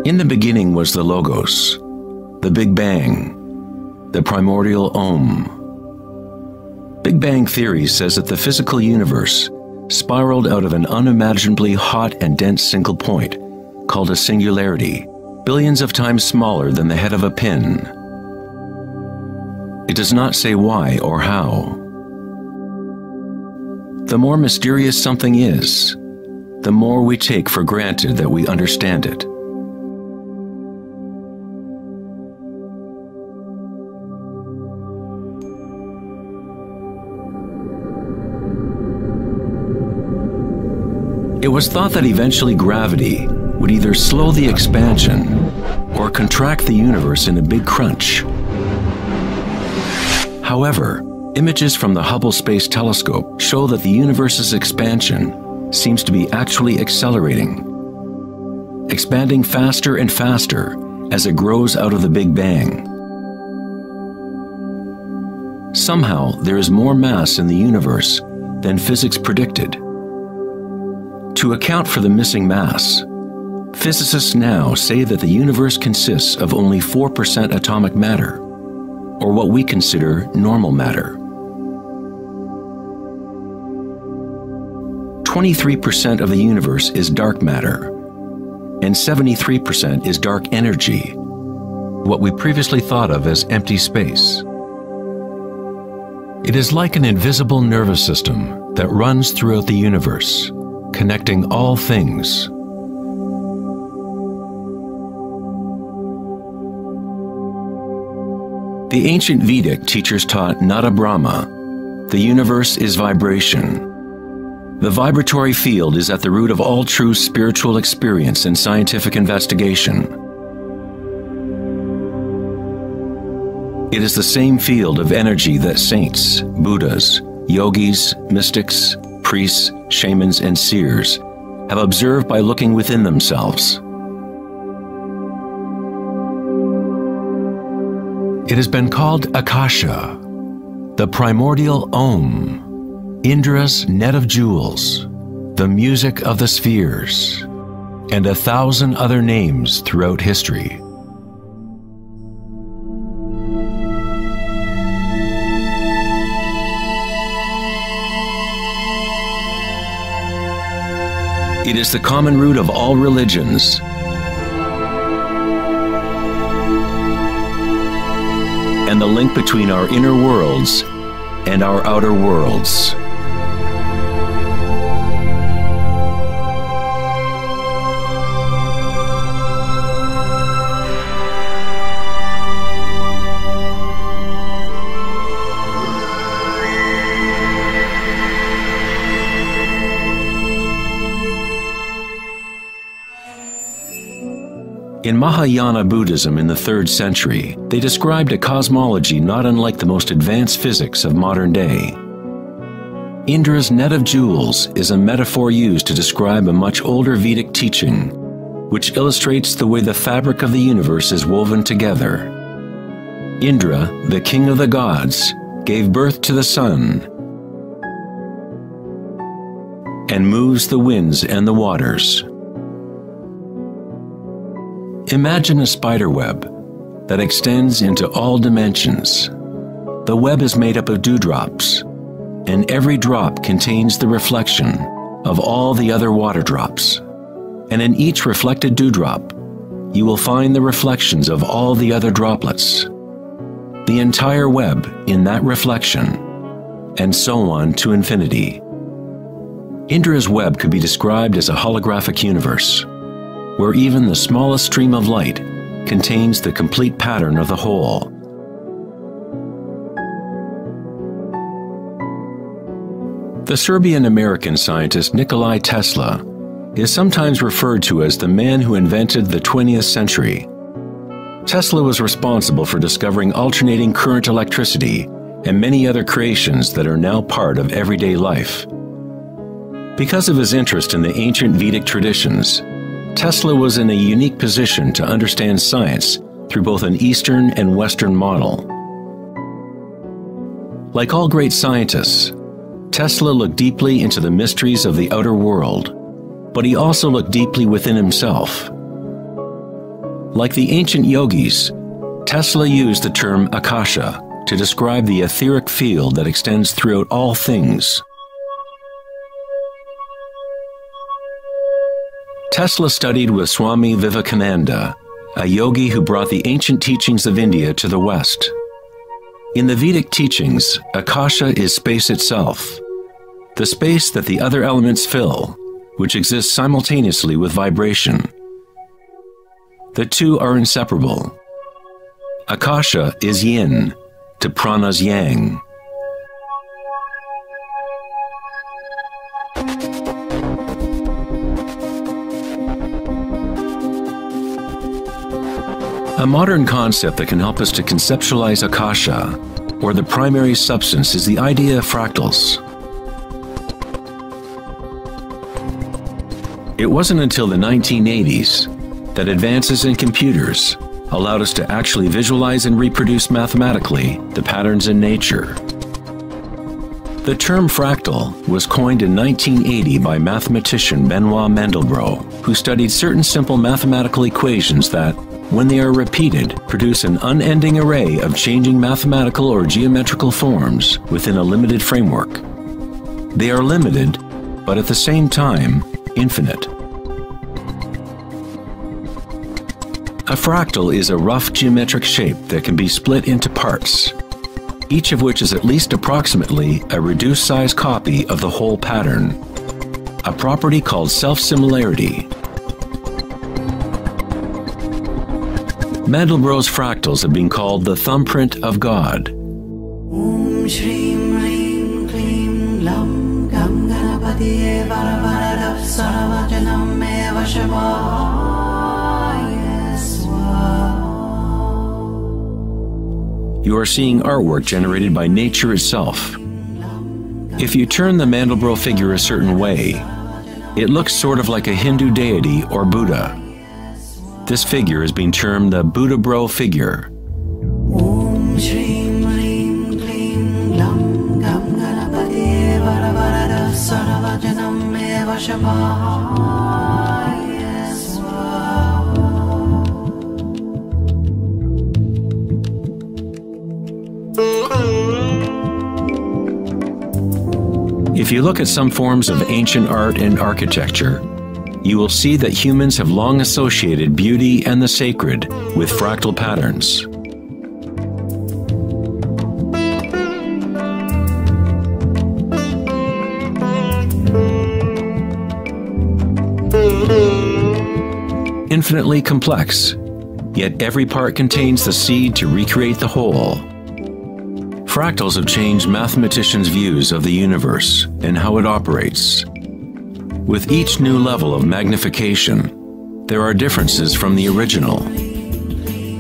In the beginning was the Logos, the Big Bang, the primordial Om. Big Bang theory says that the physical universe spiraled out of an unimaginably hot and dense single point, called a singularity, billions of times smaller than the head of a pin. It does not say why or how. The more mysterious something is, the more we take for granted that we understand it. It was thought that eventually gravity would either slow the expansion or contract the universe in a big crunch. However, images from the Hubble Space Telescope show that the universe's expansion seems to be actually accelerating, expanding faster and faster as it grows out of the Big Bang. Somehow, there is more mass in the universe than physics predicted. To account for the missing mass, physicists now say that the universe consists of only 4% atomic matter, or what we consider normal matter. 23% of the universe is dark matter, and 73% is dark energy, what we previously thought of as empty space. It is like an invisible nervous system that runs throughout the universe, connecting all things. The ancient Vedic teachers taught Nada Brahma, the universe is vibration. The vibratory field is at the root of all true spiritual experience and scientific investigation. It is the same field of energy that saints, Buddhas, yogis, mystics, priests, shamans, and seers have observed by looking within themselves. It has been called Akasha, the primordial Om, Indra's net of jewels, the music of the spheres, and 1,000 other names throughout history. It is the common root of all religions. And the link between our inner worlds and our outer worlds. In Mahayana Buddhism in the 3rd century, they described a cosmology not unlike the most advanced physics of modern day. Indra's net of jewels is a metaphor used to describe a much older Vedic teaching, which illustrates the way the fabric of the universe is woven together. Indra, the king of the gods, gave birth to the sun and moves the winds and the waters. Imagine a spider web that extends into all dimensions. The web is made up of dewdrops, and every drop contains the reflection of all the other water drops. And in each reflected dewdrop, you will find the reflections of all the other droplets. The entire web in that reflection, and so on to infinity. Indra's web could be described as a holographic universe, where even the smallest stream of light contains the complete pattern of the whole. The Serbian-American scientist Nikola Tesla is sometimes referred to as the man who invented the 20th century. Tesla was responsible for discovering alternating current electricity and many other creations that are now part of everyday life. Because of his interest in the ancient Vedic traditions, Tesla was in a unique position to understand science through both an Eastern and Western model. Like all great scientists, Tesla looked deeply into the mysteries of the outer world, but he also looked deeply within himself. Like the ancient yogis, Tesla used the term akasha to describe the etheric field that extends throughout all things. Tesla studied with Swami Vivekananda, a yogi who brought the ancient teachings of India to the West. In the Vedic teachings, akasha is space itself, the space that the other elements fill, which exists simultaneously with vibration. The two are inseparable. Akasha is yin to prana's yang. A modern concept that can help us to conceptualize akasha, or the primary substance, is the idea of fractals. It wasn't until the 1980s that advances in computers allowed us to actually visualize and reproduce mathematically the patterns in nature. The term fractal was coined in 1980 by mathematician Benoit Mandelbrot, who studied certain simple mathematical equations that, when they are repeated, produce an unending array of changing mathematical or geometrical forms within a limited framework. They are limited, but at the same time, infinite. A fractal is a rough geometric shape that can be split into parts, each of which is at least approximately a reduced size copy of the whole pattern, a property called self-similarity. Mandelbrot's fractals have been called the thumbprint of God. Om Shrim Rim Klim Lam Gam Ganapatiye Varavaradav Saravajanam Eva Shavaya Swaha. You are seeing artwork generated by nature itself. If you turn the Mandelbrot figure a certain way, it looks sort of like a Hindu deity or Buddha. This figure has been termed the Buddha-bro figure. Om Shrim Rim Klim Lam Gam Ganapatiye Varavaradav Saravajanam Eva Shavaya Swaha. If you look at some forms of ancient art and architecture, you will see that humans have long associated beauty and the sacred with fractal patterns. Infinitely complex, yet every part contains the seed to recreate the whole. Fractals have changed mathematicians' views of the universe and how it operates. With each new level of magnification, there are differences from the original.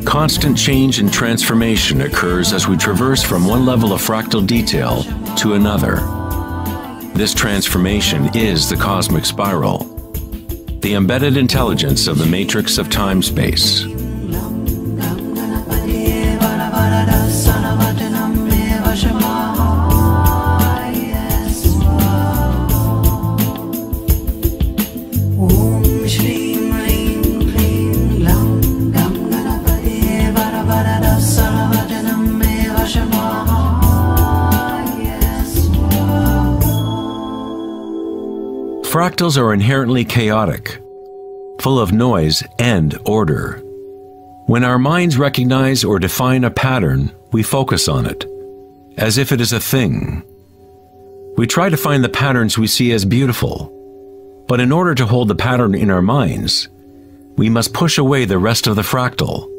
Constant change and transformation occurs as we traverse from one level of fractal detail to another. This transformation is the cosmic spiral, the embedded intelligence of the matrix of time-space. Fractals are inherently chaotic, full of noise and order. When our minds recognize or define a pattern, we focus on it, as if it is a thing. We try to find the patterns we see as beautiful, but in order to hold the pattern in our minds, we must push away the rest of the fractal.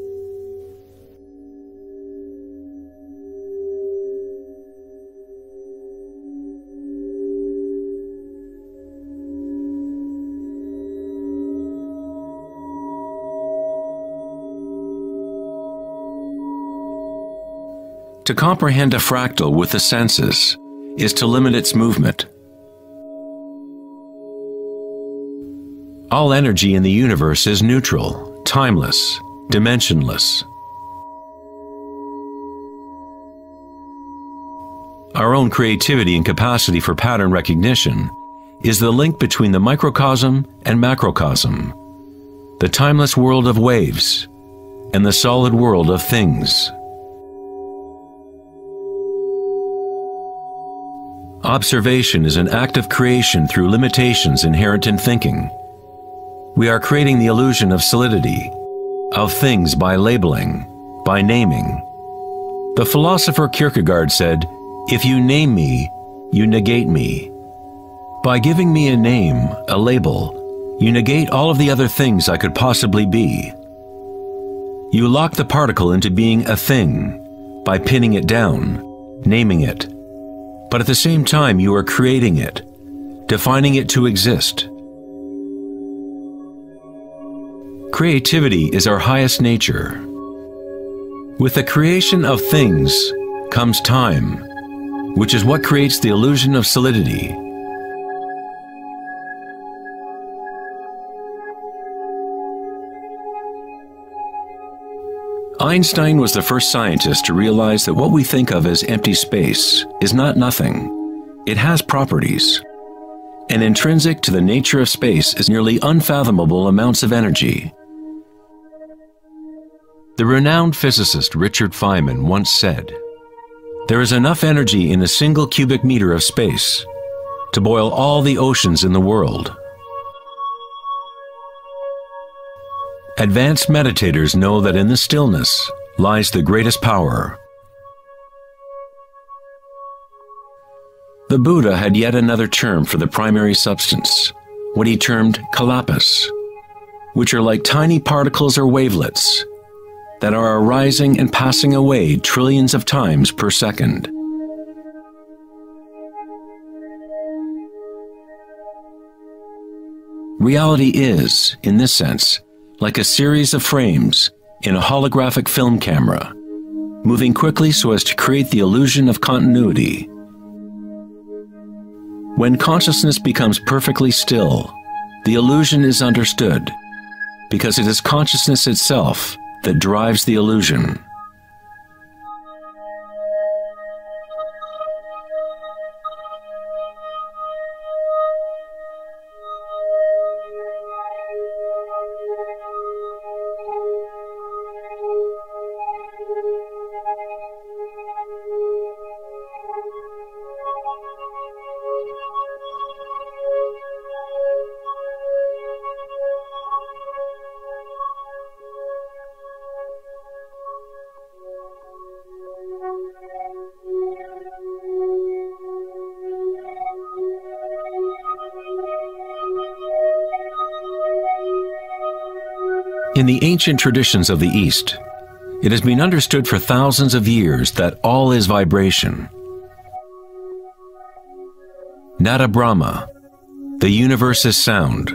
To comprehend a fractal with the senses is to limit its movement. All energy in the universe is neutral, timeless, dimensionless. Our own creativity and capacity for pattern recognition is the link between the microcosm and macrocosm, the timeless world of waves, and the solid world of things. Observation is an act of creation through limitations inherent in thinking. We are creating the illusion of solidity, of things by labeling, by naming. The philosopher Kierkegaard said, "If you name me, you negate me." By giving me a name, a label, you negate all of the other things I could possibly be. You lock the particle into being a thing by pinning it down, naming it. But at the same time, you are creating it, defining it to exist. Creativity is our highest nature. With the creation of things comes time, which is what creates the illusion of solidity. Einstein was the first scientist to realize that what we think of as empty space is not nothing. It has properties. And intrinsic to the nature of space is nearly unfathomable amounts of energy. The renowned physicist Richard Feynman once said, "There is enough energy in a single cubic meter of space to boil all the oceans in the world." Advanced meditators know that in the stillness lies the greatest power. The Buddha had yet another term for the primary substance, what he termed kalpas, which are like tiny particles or wavelets that are arising and passing away trillions of times per second. Reality is, in this sense, like a series of frames in a holographic film camera, moving quickly so as to create the illusion of continuity. When consciousness becomes perfectly still, the illusion is understood, because it is consciousness itself that drives the illusion. In the ancient traditions of the East, it has been understood for thousands of years that all is vibration. Nada Brahma, the universe is sound.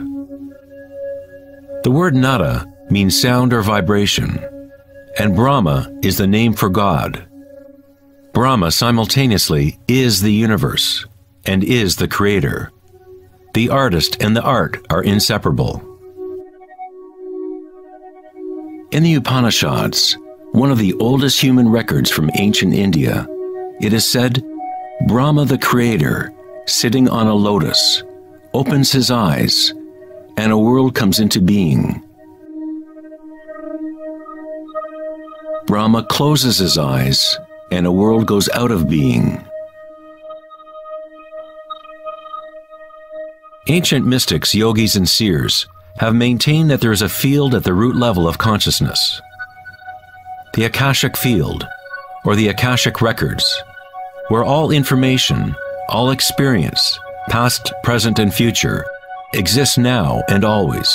The word nada means sound or vibration, and Brahma is the name for God. Brahma simultaneously is the universe and is the creator. The artist and the art are inseparable. In the Upanishads, one of the oldest human records from ancient India, it is said, Brahma the creator, sitting on a lotus, opens his eyes, and a world comes into being. Brahma closes his eyes, and a world goes out of being. Ancient mystics, yogis, and seers have maintained that there is a field at the root level of consciousness. The Akashic field, or the Akashic records, where all information, all experience, past, present, and future, exists now and always.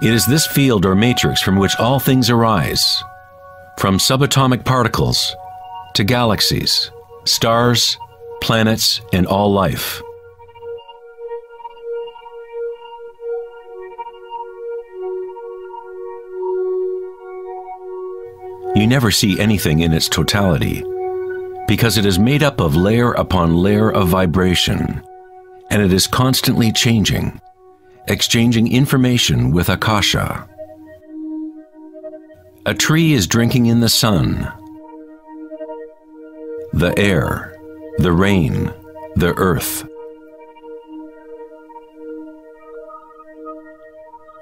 It is this field or matrix from which all things arise, from subatomic particles to galaxies, stars, planets, and all life. You never see anything in its totality, because it is made up of layer upon layer of vibration, and it is constantly changing, exchanging information with Akasha. A tree is drinking in the sun, the air, the rain, the earth.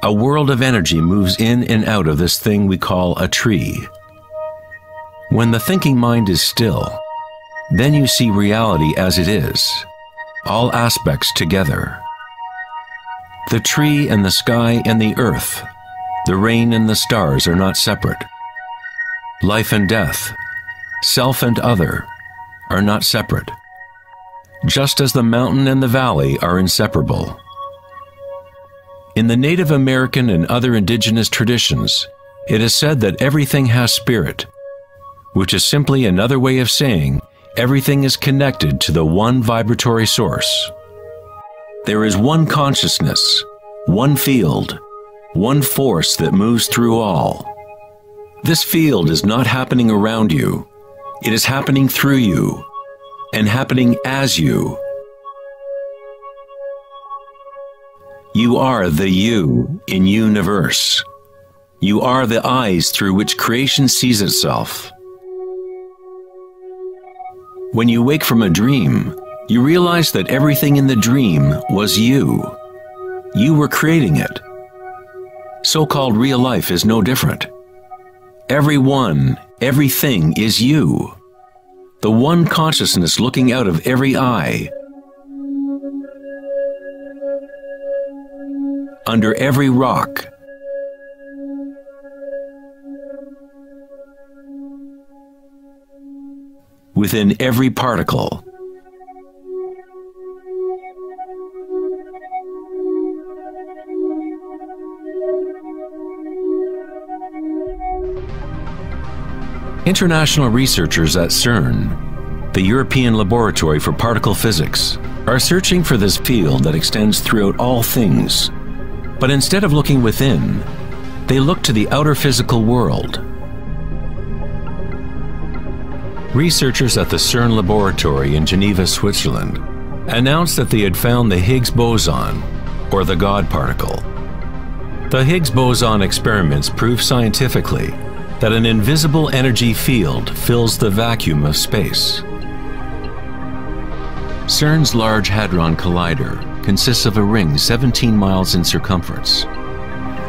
a world of energy moves in and out of this thing we call a tree. When the thinking mind is still, then you see reality as it is, all aspects together. The tree and the sky and the earth, the rain and the stars are not separate. Life and death, self and other, are not separate, just as the mountain and the valley are inseparable. In the Native American and other indigenous traditions, it is said that everything has spirit, which is simply another way of saying everything is connected to the one vibratory source. There is one consciousness, one field, one force that moves through all. This field is not happening around you, it is happening through you, and happening as you. You are the you in universe. You are the eyes through which creation sees itself. When you wake from a dream, you realize that everything in the dream was you. You were creating it. So-called real life is no different. Everyone, everything is you. The one consciousness looking out of every eye. Under every rock. Within every particle. International researchers at CERN, the European Laboratory for Particle Physics, are searching for this field that extends throughout all things. But instead of looking within, they look to the outer physical world. Researchers at the CERN laboratory in Geneva, Switzerland, announced that they had found the Higgs boson, or the God particle. The Higgs boson experiments prove scientifically that an invisible energy field fills the vacuum of space. CERN's Large Hadron Collider consists of a ring 17 miles in circumference,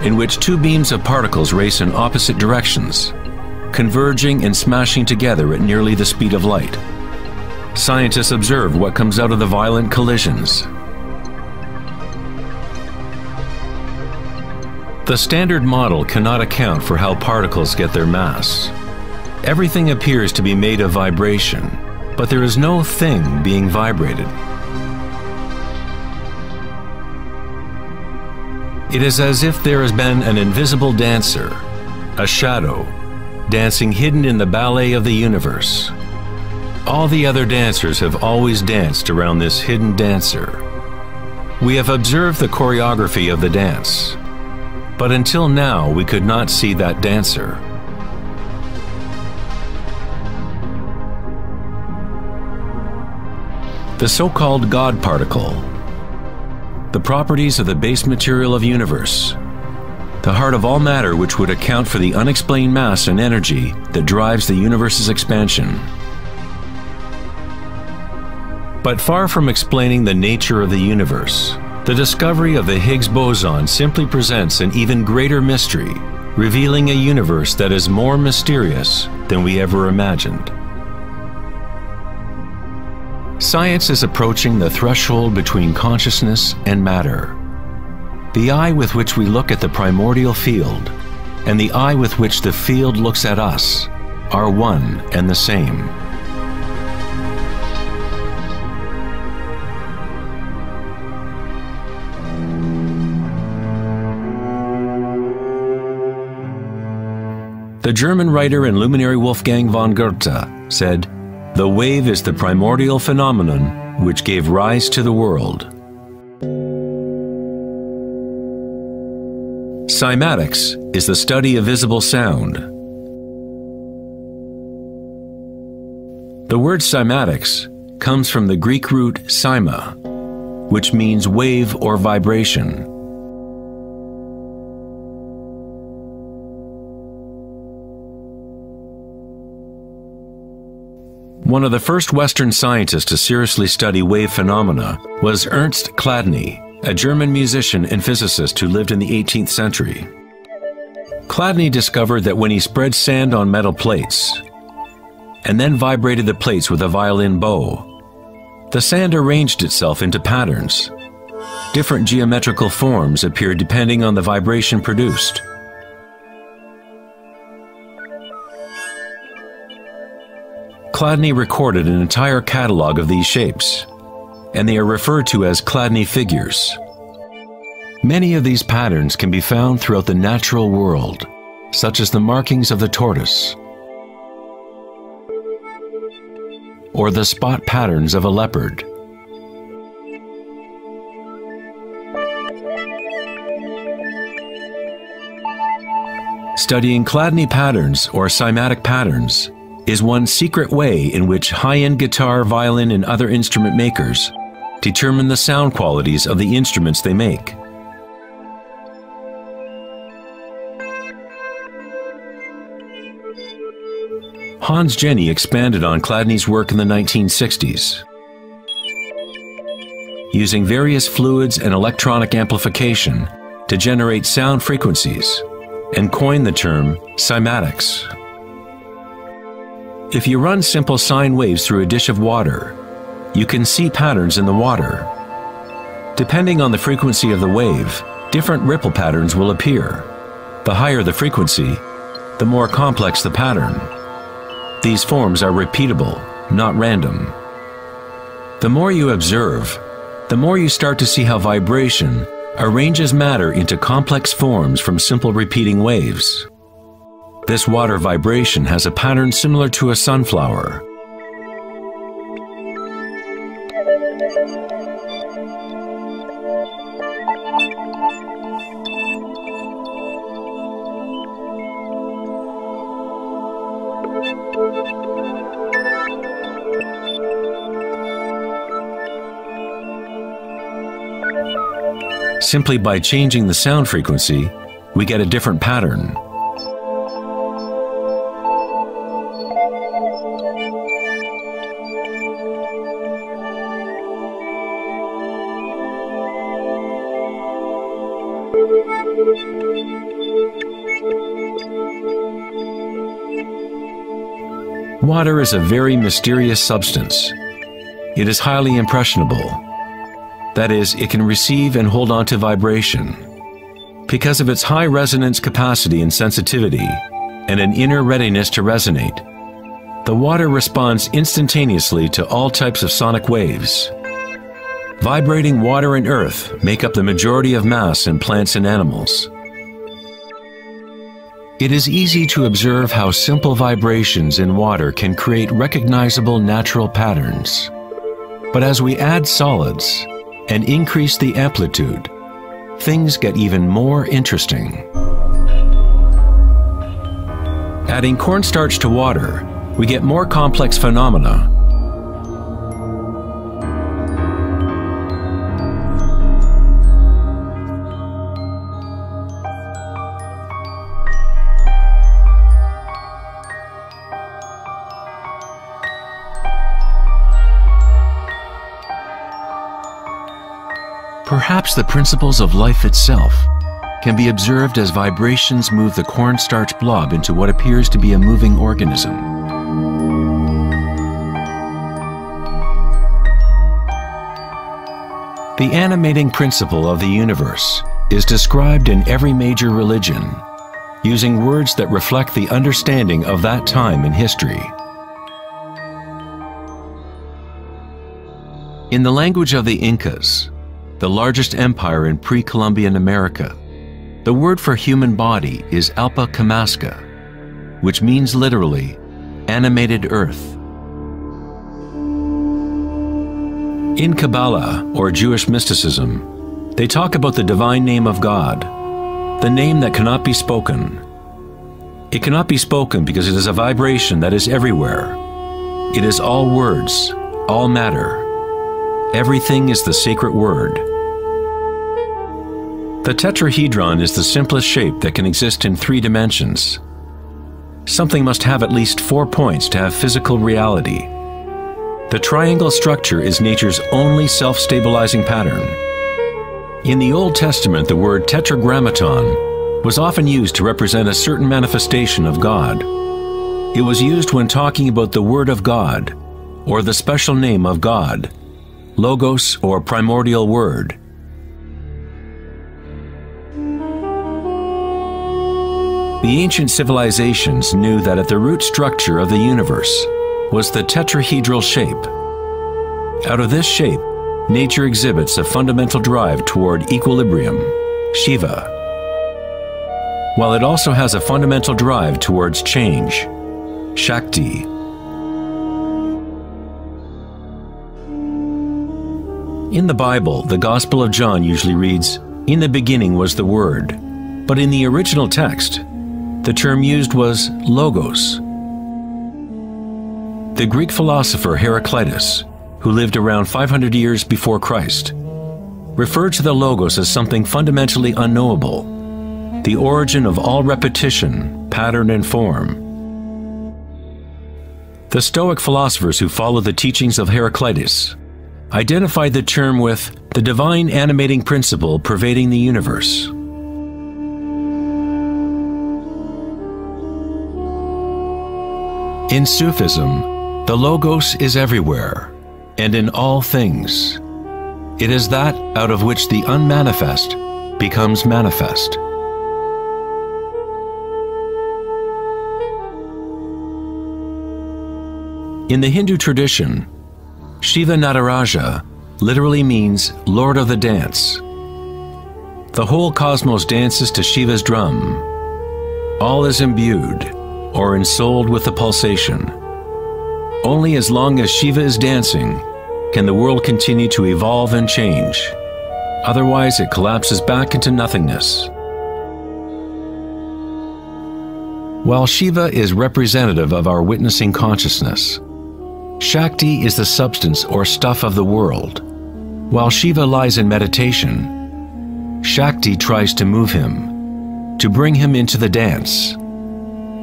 in which two beams of particles race in opposite directions, converging and smashing together at nearly the speed of light. Scientists observe what comes out of the violent collisions. The standard model cannot account for how particles get their mass. Everything appears to be made of vibration, but there is no thing being vibrated. It is as if there has been an invisible dancer, a shadow, dancing hidden in the ballet of the universe. All the other dancers have always danced around this hidden dancer. We have observed the choreography of the dance, but until now we could not see that dancer. The so-called God particle, the properties of the base material of universe, the heart of all matter which would account for the unexplained mass and energy that drives the universe's expansion. But far from explaining the nature of the universe, the discovery of the Higgs boson simply presents an even greater mystery, revealing a universe that is more mysterious than we ever imagined. Science is approaching the threshold between consciousness and matter. The eye with which we look at the primordial field and the eye with which the field looks at us are one and the same. The German writer and luminary Wolfgang von Goethe said, "The wave is the primordial phenomenon which gave rise to the world." Cymatics is the study of visible sound. The word cymatics comes from the Greek root cyma, which means wave or vibration. One of the first Western scientists to seriously study wave phenomena was Ernst Chladni, a German musician and physicist who lived in the 18th century. Chladni discovered that when he spread sand on metal plates and then vibrated the plates with a violin bow, the sand arranged itself into patterns. Different geometrical forms appeared depending on the vibration produced. Chladni recorded an entire catalog of these shapes, and they are referred to as Chladni figures. Many of these patterns can be found throughout the natural world, such as the markings of the tortoise, or the spot patterns of a leopard. Studying Chladni patterns or cymatic patterns is one secret way in which high-end guitar, violin, and other instrument makers determine the sound qualities of the instruments they make. Hans Jenny expanded on Chladni's work in the 1960s. Using various fluids and electronic amplification to generate sound frequencies, and coined the term cymatics. If you run simple sine waves through a dish of water, you can see patterns in the water. Depending on the frequency of the wave, different ripple patterns will appear. The higher the frequency, the more complex the pattern. These forms are repeatable, not random. The more you observe, the more you start to see how vibration arranges matter into complex forms from simple repeating waves. This water vibration has a pattern similar to a sunflower. Simply by changing the sound frequency, we get a different pattern. Water is a very mysterious substance. It is highly impressionable. That is, it can receive and hold on to vibration. Because of its high resonance capacity and sensitivity, and an inner readiness to resonate, the water responds instantaneously to all types of sonic waves. Vibrating water and earth make up the majority of mass in plants and animals. It is easy to observe how simple vibrations in water can create recognizable natural patterns. But as we add solids and increase the amplitude, things get even more interesting. Adding cornstarch to water, we get more complex phenomena. Perhaps the principles of life itself can be observed as vibrations move the cornstarch blob into what appears to be a moving organism. The animating principle of the universe is described in every major religion, using words that reflect the understanding of that time in history. In the language of the Incas, the largest empire in pre-Columbian America, the word for human body is Alpa Kamasca, which means literally, animated earth. In Kabbalah, or Jewish mysticism, they talk about the divine name of God, the name that cannot be spoken. It cannot be spoken because it is a vibration that is everywhere. It is all words, all matter. Everything is the sacred word. The tetrahedron is the simplest shape that can exist in 3 dimensions. Something must have at least 4 points to have physical reality. The triangle structure is nature's only self-stabilizing pattern. In the Old Testament, the word tetragrammaton was often used to represent a certain manifestation of God. It was used when talking about the Word of God, or the special name of God, Logos or primordial Word. The ancient civilizations knew that at the root structure of the universe was the tetrahedral shape. Out of this shape, nature exhibits a fundamental drive toward equilibrium, Shiva, while it also has a fundamental drive towards change, Shakti. In the Bible, the Gospel of John usually reads, "In the beginning was the Word," but in the original text, the term used was logos. The Greek philosopher Heraclitus, who lived around 500 years before Christ, referred to the logos as something fundamentally unknowable, the origin of all repetition, pattern, and form. The Stoic philosophers who followed the teachings of Heraclitus identified the term with the divine animating principle pervading the universe. In Sufism, the Logos is everywhere and in all things. It is that out of which the unmanifest becomes manifest. In the Hindu tradition, Shiva Nataraja literally means Lord of the Dance. The whole cosmos dances to Shiva's drum. All is imbued or ensouled with the pulsation. Only as long as Shiva is dancing can the world continue to evolve and change. Otherwise, it collapses back into nothingness. While Shiva is representative of our witnessing consciousness, Shakti is the substance or stuff of the world. While Shiva lies in meditation, Shakti tries to move him, to bring him into the dance.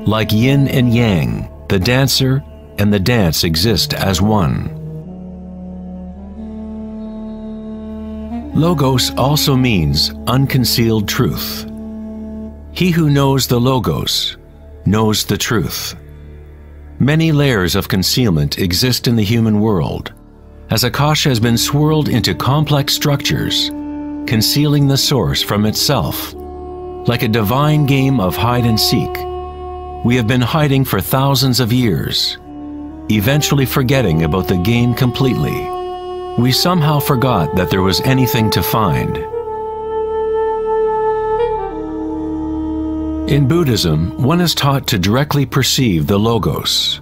Like yin and yang, the dancer and the dance exist as one. Logos also means unconcealed truth. He who knows the Logos knows the truth. Many layers of concealment exist in the human world, as Akasha has been swirled into complex structures, concealing the source from itself. Like a divine game of hide and seek, we have been hiding for thousands of years, eventually forgetting about the game completely. We somehow forgot that there was anything to find. In Buddhism, one is taught to directly perceive the Logos,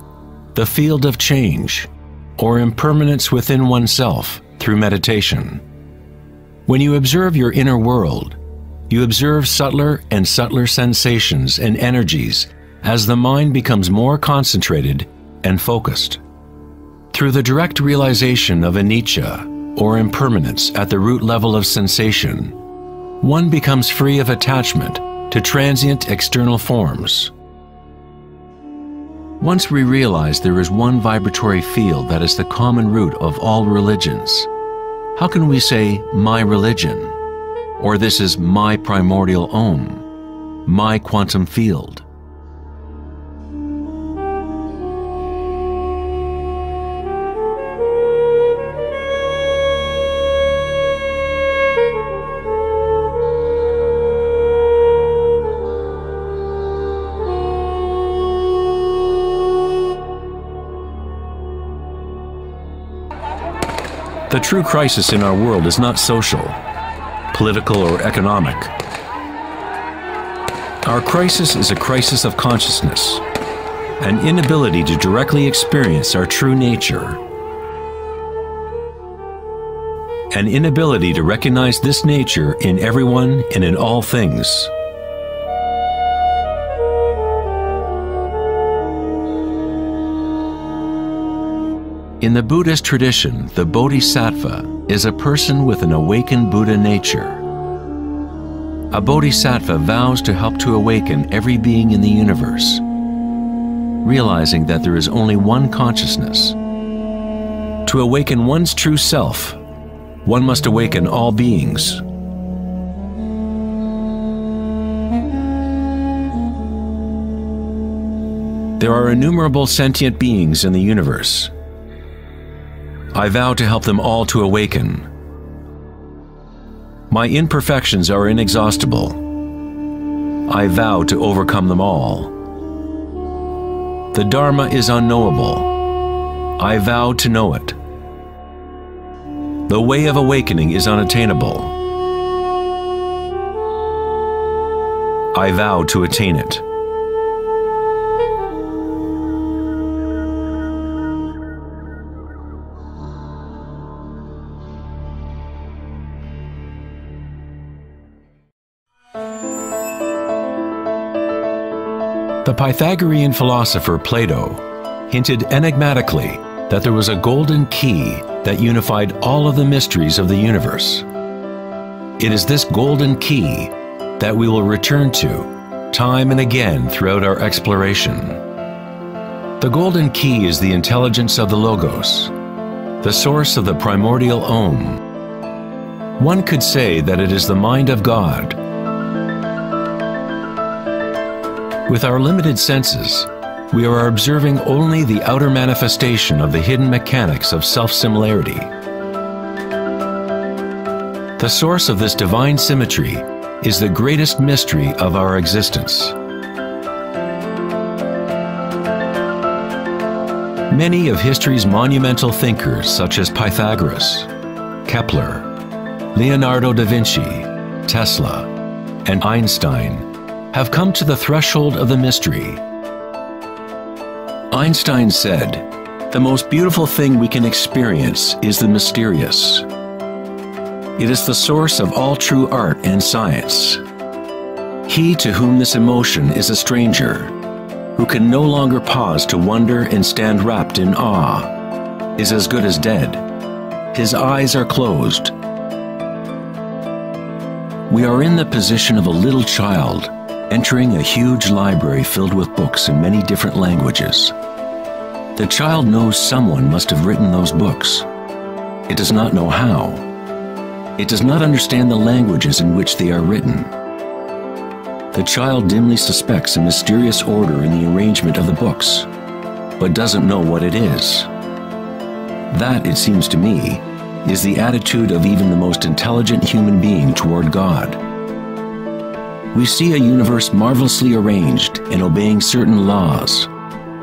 the field of change, or impermanence within oneself through meditation. When you observe your inner world, you observe subtler and subtler sensations and energies as the mind becomes more concentrated and focused. Through the direct realization of anicca, or impermanence at the root level of sensation, one becomes free of attachment to transient external forms. Once we realize there is one vibratory field that is the common root of all religions, how can we say, my religion, or this is my primordial Om, my quantum field? The true crisis in our world is not social, political, or economic. Our crisis is a crisis of consciousness, an inability to directly experience our true nature, an inability to recognize this nature in everyone and in all things. In the Buddhist tradition, the Bodhisattva is a person with an awakened Buddha nature. A Bodhisattva vows to help to awaken every being in the universe, realizing that there is only one consciousness. To awaken one's true self, one must awaken all beings, There are innumerable sentient beings in the universe. I vow to help them all to awaken. My imperfections are inexhaustible. I vow to overcome them all. The Dharma is unknowable. I vow to know it. The way of awakening is unattainable. I vow to attain it. The Pythagorean philosopher Plato hinted enigmatically that there was a golden key that unified all of the mysteries of the universe. It is this golden key that we will return to time and again throughout our exploration. The golden key is the intelligence of the Logos, the source of the primordial Om. One could say that it is the mind of God. With our limited senses, we are observing only the outer manifestation of the hidden mechanics of self-similarity. The source of this divine symmetry is the greatest mystery of our existence. Many of history's monumental thinkers, such as Pythagoras, Kepler, Leonardo da Vinci, Tesla, and Einstein, have come to the threshold of the mystery. Einstein said, "The most beautiful thing we can experience is the mysterious. It is the source of all true art and science. He to whom this emotion is a stranger, who can no longer pause to wonder and stand wrapped in awe, is as good as dead. His eyes are closed." We are in the position of a little child entering a huge library filled with books in many different languages. The child knows someone must have written those books. It does not know how. It does not understand the languages in which they are written. The child dimly suspects a mysterious order in the arrangement of the books, but doesn't know what it is. That, it seems to me, is the attitude of even the most intelligent human being toward God. We see a universe marvelously arranged and obeying certain laws.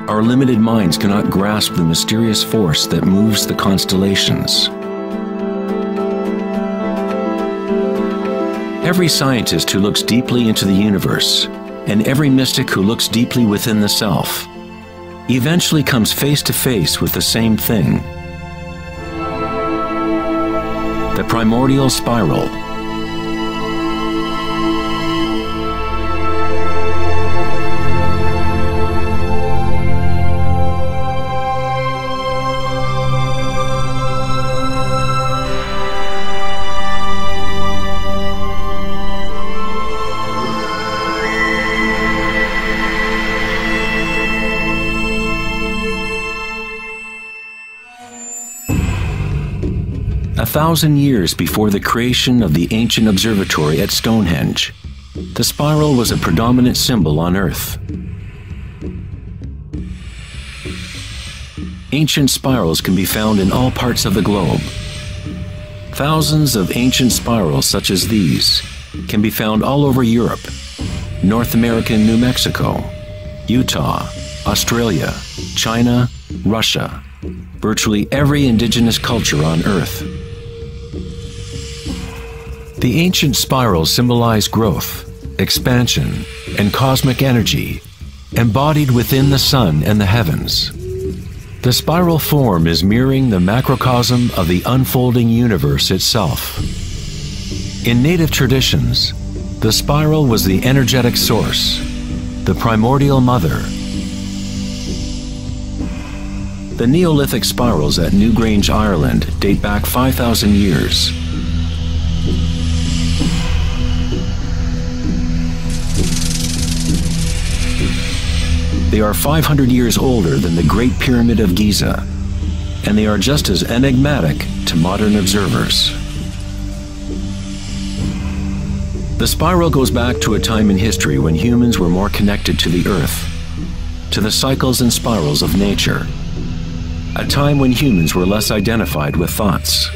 Our limited minds cannot grasp the mysterious force that moves the constellations. Every scientist who looks deeply into the universe, and every mystic who looks deeply within the self, eventually comes face to face with the same thing: the primordial spiral. A 1,000 years before the creation of the ancient observatory at Stonehenge, the spiral was a predominant symbol on Earth. Ancient spirals can be found in all parts of the globe. Thousands of ancient spirals such as these can be found all over Europe, North America and New Mexico, Utah, Australia, China, Russia, virtually every indigenous culture on Earth. The ancient spirals symbolize growth, expansion, and cosmic energy embodied within the sun and the heavens. The spiral form is mirroring the macrocosm of the unfolding universe itself. In native traditions, the spiral was the energetic source, the primordial mother. The Neolithic spirals at Newgrange, Ireland date back 5,000 years. They are 500 years older than the Great Pyramid of Giza, and they are just as enigmatic to modern observers. The spiral goes back to a time in history when humans were more connected to the Earth. to the cycles and spirals of nature, a time when humans were less identified with thoughts.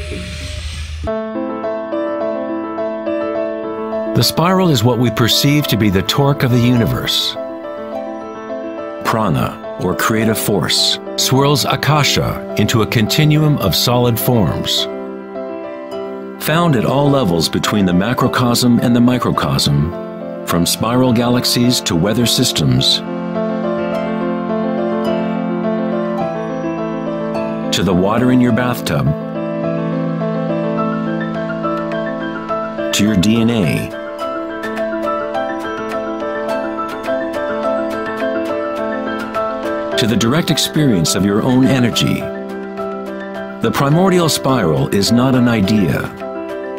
The spiral is what we perceive to be the torque of the universe. Prana, or creative force, swirls akasha into a continuum of solid forms. Found at all levels between the macrocosm and the microcosm, from spiral galaxies to weather systems, to the water in your bathtub, to your DNA, to the direct experience of your own energy. The primordial spiral is not an idea,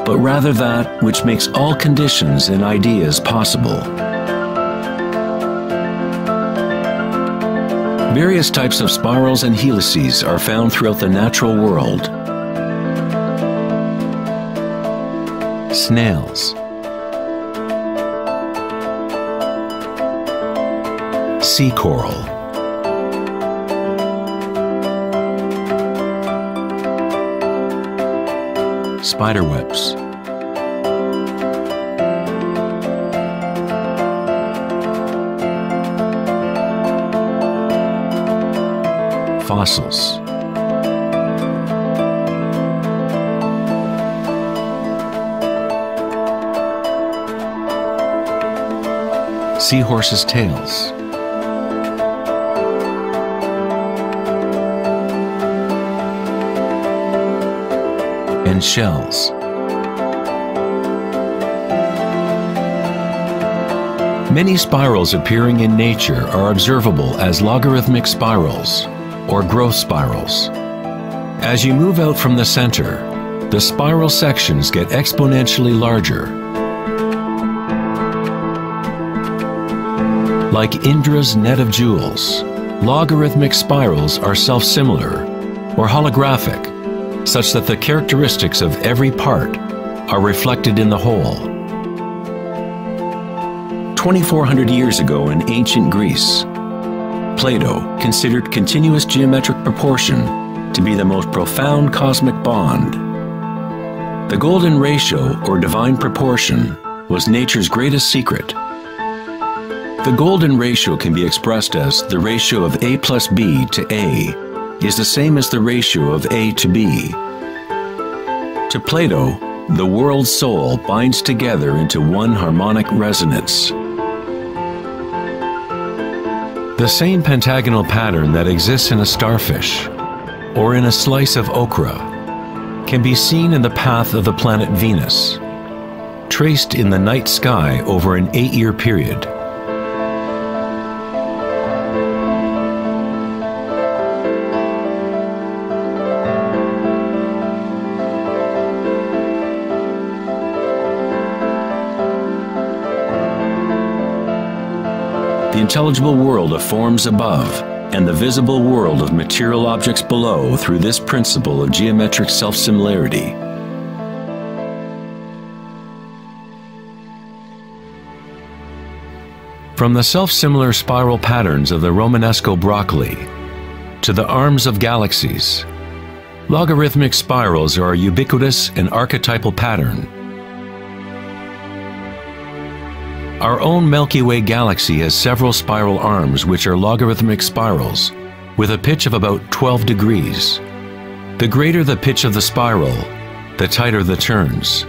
but rather that which makes all conditions and ideas possible. Various types of spirals and helices are found throughout the natural world. Snails, sea coral, spiderwebs, fossils, seahorses' tails, and shells. Many spirals appearing in nature are observable as logarithmic spirals, or growth spirals. As you move out from the center, the spiral sections get exponentially larger. Like Indra's net of jewels, logarithmic spirals are self-similar, or holographic, such that the characteristics of every part are reflected in the whole. 2,400 years ago in ancient Greece, Plato considered continuous geometric proportion to be the most profound cosmic bond. The golden ratio, or divine proportion, was nature's greatest secret. The golden ratio can be expressed as the ratio of A plus B to A is the same as the ratio of A to B. To Plato, the world's soul binds together into one harmonic resonance. The same pentagonal pattern that exists in a starfish or in a slice of okra can be seen in the path of the planet Venus, traced in the night sky over an 8-year period. The intelligible world of forms above and the visible world of material objects below through this principle of geometric self-similarity. From the self-similar spiral patterns of the Romanesco broccoli to the arms of galaxies, logarithmic spirals are a ubiquitous and archetypal pattern. Our own Milky Way galaxy has several spiral arms which are logarithmic spirals with a pitch of about 12 degrees. The greater the pitch of the spiral, the tighter the turns.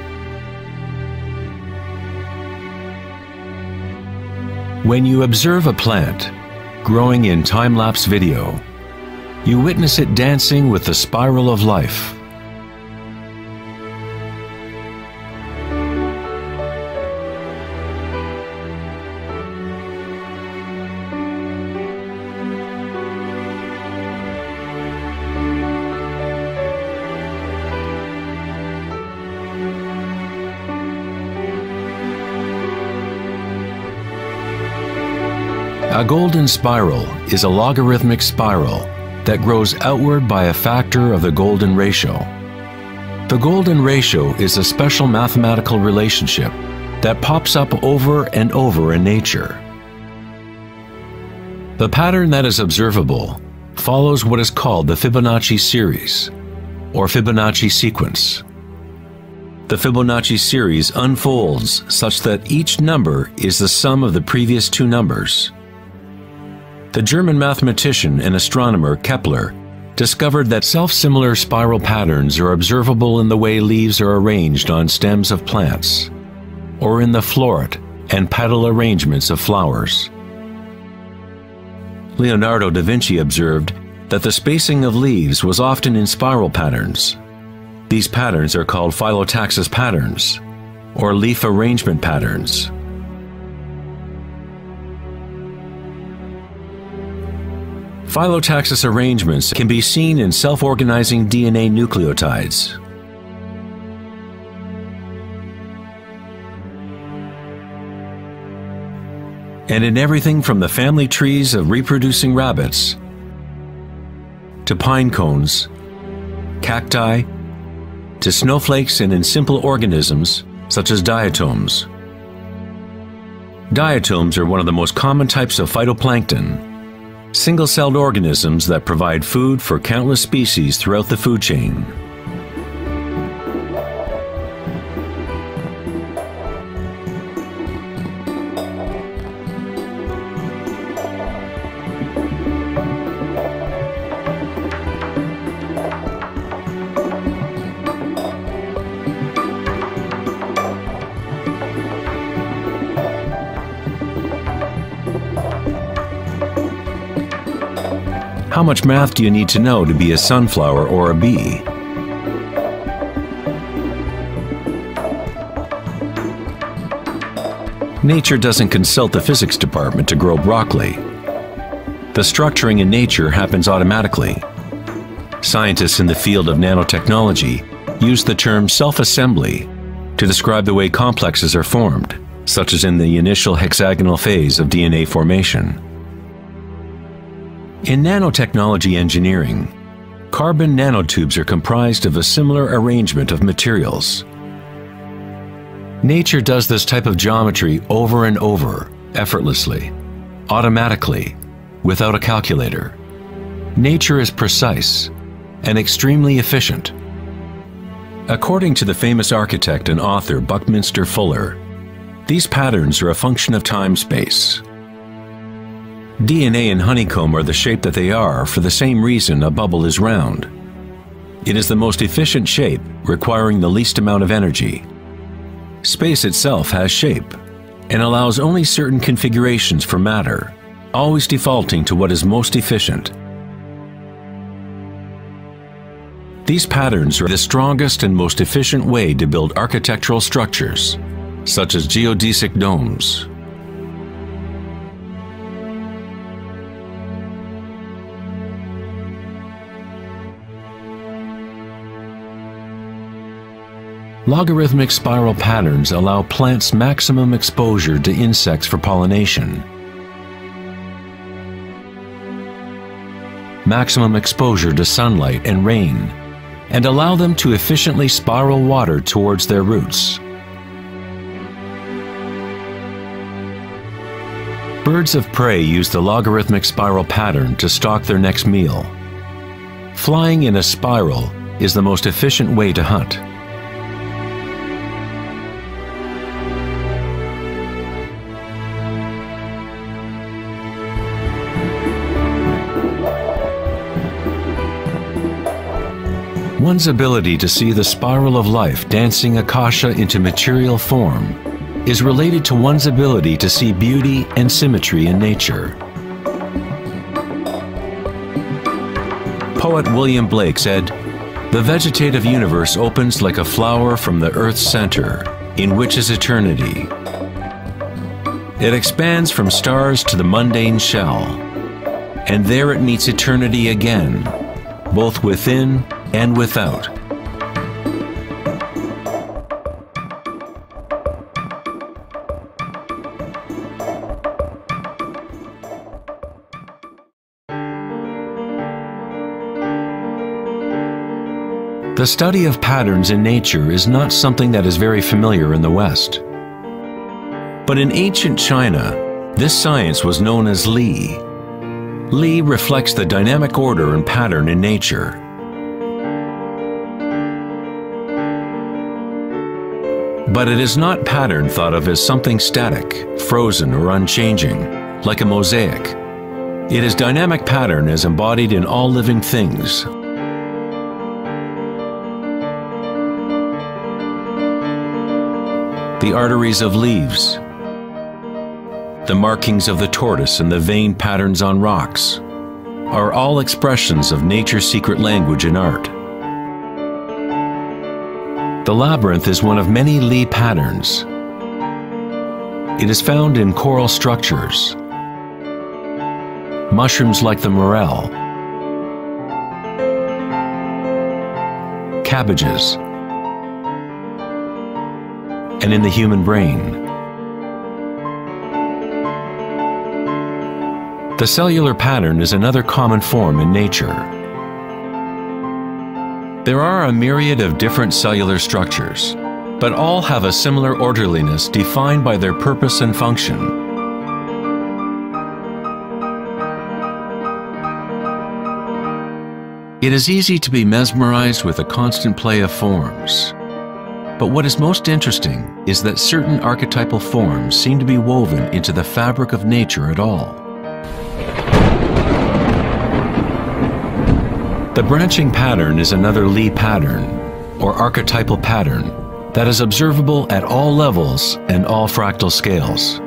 When you observe a plant growing in time-lapse video, you witness it dancing with the spiral of life. A golden spiral is a logarithmic spiral that grows outward by a factor of the golden ratio. The golden ratio is a special mathematical relationship that pops up over and over in nature. The pattern that is observable follows what is called the Fibonacci series, or Fibonacci sequence. The Fibonacci series unfolds such that each number is the sum of the previous two numbers. The German mathematician and astronomer Kepler discovered that self-similar spiral patterns are observable in the way leaves are arranged on stems of plants, or in the floret and petal arrangements of flowers. Leonardo da Vinci observed that the spacing of leaves was often in spiral patterns. These patterns are called phyllotaxis patterns, or leaf arrangement patterns. Phyllotaxis arrangements can be seen in self-organizing DNA nucleotides. And in everything from the family trees of reproducing rabbits to pine cones, cacti, to snowflakes, and in simple organisms such as diatoms. Diatoms are one of the most common types of phytoplankton, single-celled organisms that provide food for countless species throughout the food chain. How much math do you need to know to be a sunflower or a bee? Nature doesn't consult the physics department to grow broccoli. The structuring in nature happens automatically. Scientists in the field of nanotechnology use the term self-assembly to describe the way complexes are formed, such as in the initial hexagonal phase of DNA formation. In nanotechnology engineering, carbon nanotubes are comprised of a similar arrangement of materials. Nature does this type of geometry over and over, effortlessly, automatically, without a calculator. Nature is precise and extremely efficient. According to the famous architect and author Buckminster Fuller, these patterns are a function of time-space. DNA and honeycomb are the shape that they are for the same reason a bubble is round. It is the most efficient shape, requiring the least amount of energy. Space itself has shape, and allows only certain configurations for matter, always defaulting to what is most efficient. These patterns are the strongest and most efficient way to build architectural structures, such as geodesic domes. Logarithmic spiral patterns allow plants maximum exposure to insects for pollination, maximum exposure to sunlight and rain, and allow them to efficiently spiral water towards their roots. Birds of prey use the logarithmic spiral pattern to stalk their next meal. Flying in a spiral is the most efficient way to hunt. One's ability to see the spiral of life dancing akasha into material form is related to one's ability to see beauty and symmetry in nature. Poet William Blake said, "The vegetative universe opens like a flower from the earth's center, in which is eternity. It expands from stars to the mundane shell, and there it meets eternity again, both within and without." The study of patterns in nature is not something that is very familiar in the West. But in ancient China, this science was known as Li. Li reflects the dynamic order and pattern in nature. But it is not pattern thought of as something static, frozen, or unchanging, like a mosaic. It is dynamic pattern as embodied in all living things. The arteries of leaves, the markings of the tortoise and the vein patterns on rocks are all expressions of nature's secret language in art. The labyrinth is one of many Li patterns. It is found in coral structures, mushrooms like the morel, cabbages, and in the human brain. The cellular pattern is another common form in nature. There are a myriad of different cellular structures, but all have a similar orderliness defined by their purpose and function. It is easy to be mesmerized with the constant play of forms. But what is most interesting is that certain archetypal forms seem to be woven into the fabric of nature at all. The branching pattern is another Li pattern, or archetypal pattern, that is observable at all levels and all fractal scales.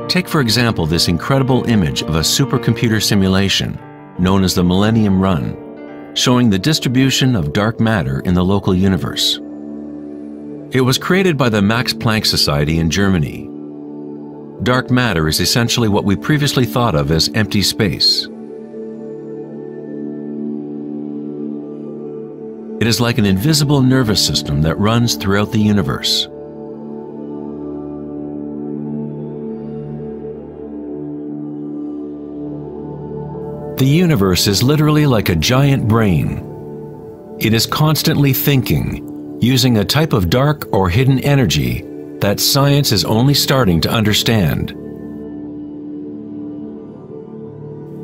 Take, for example, this incredible image of a supercomputer simulation known as the Millennium Run, showing the distribution of dark matter in the local universe. It was created by the Max Planck Society in Germany. Dark matter is essentially what we previously thought of as empty space. It is like an invisible nervous system that runs throughout the universe. The universe is literally like a giant brain. It is constantly thinking, using a type of dark or hidden energy that science is only starting to understand.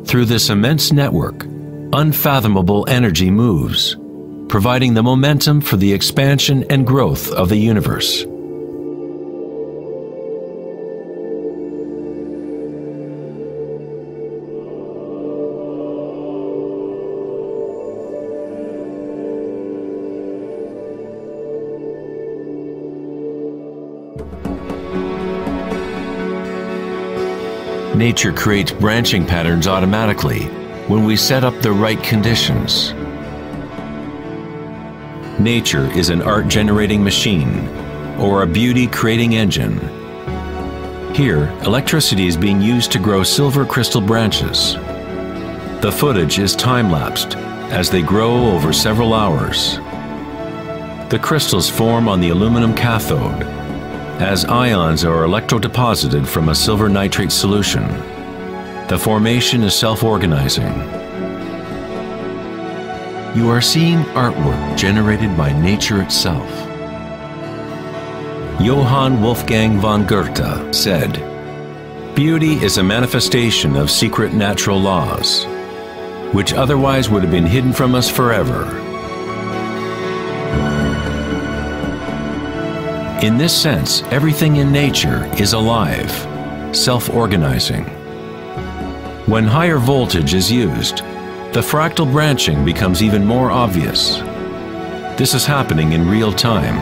Through this immense network, unfathomable energy moves, providing the momentum for the expansion and growth of the universe. Nature creates branching patterns automatically when we set up the right conditions. Nature is an art-generating machine, or a beauty-creating engine. Here, electricity is being used to grow silver crystal branches. The footage is time-lapsed as they grow over several hours. The crystals form on the aluminum cathode, as ions are electrodeposited from a silver nitrate solution. The formation is self-organizing. You are seeing artwork generated by nature itself. Johann Wolfgang von Goethe said, "Beauty is a manifestation of secret natural laws, which otherwise would have been hidden from us forever." In this sense, everything in nature is alive, self-organizing. When higher voltage is used, the fractal branching becomes even more obvious. This is happening in real time.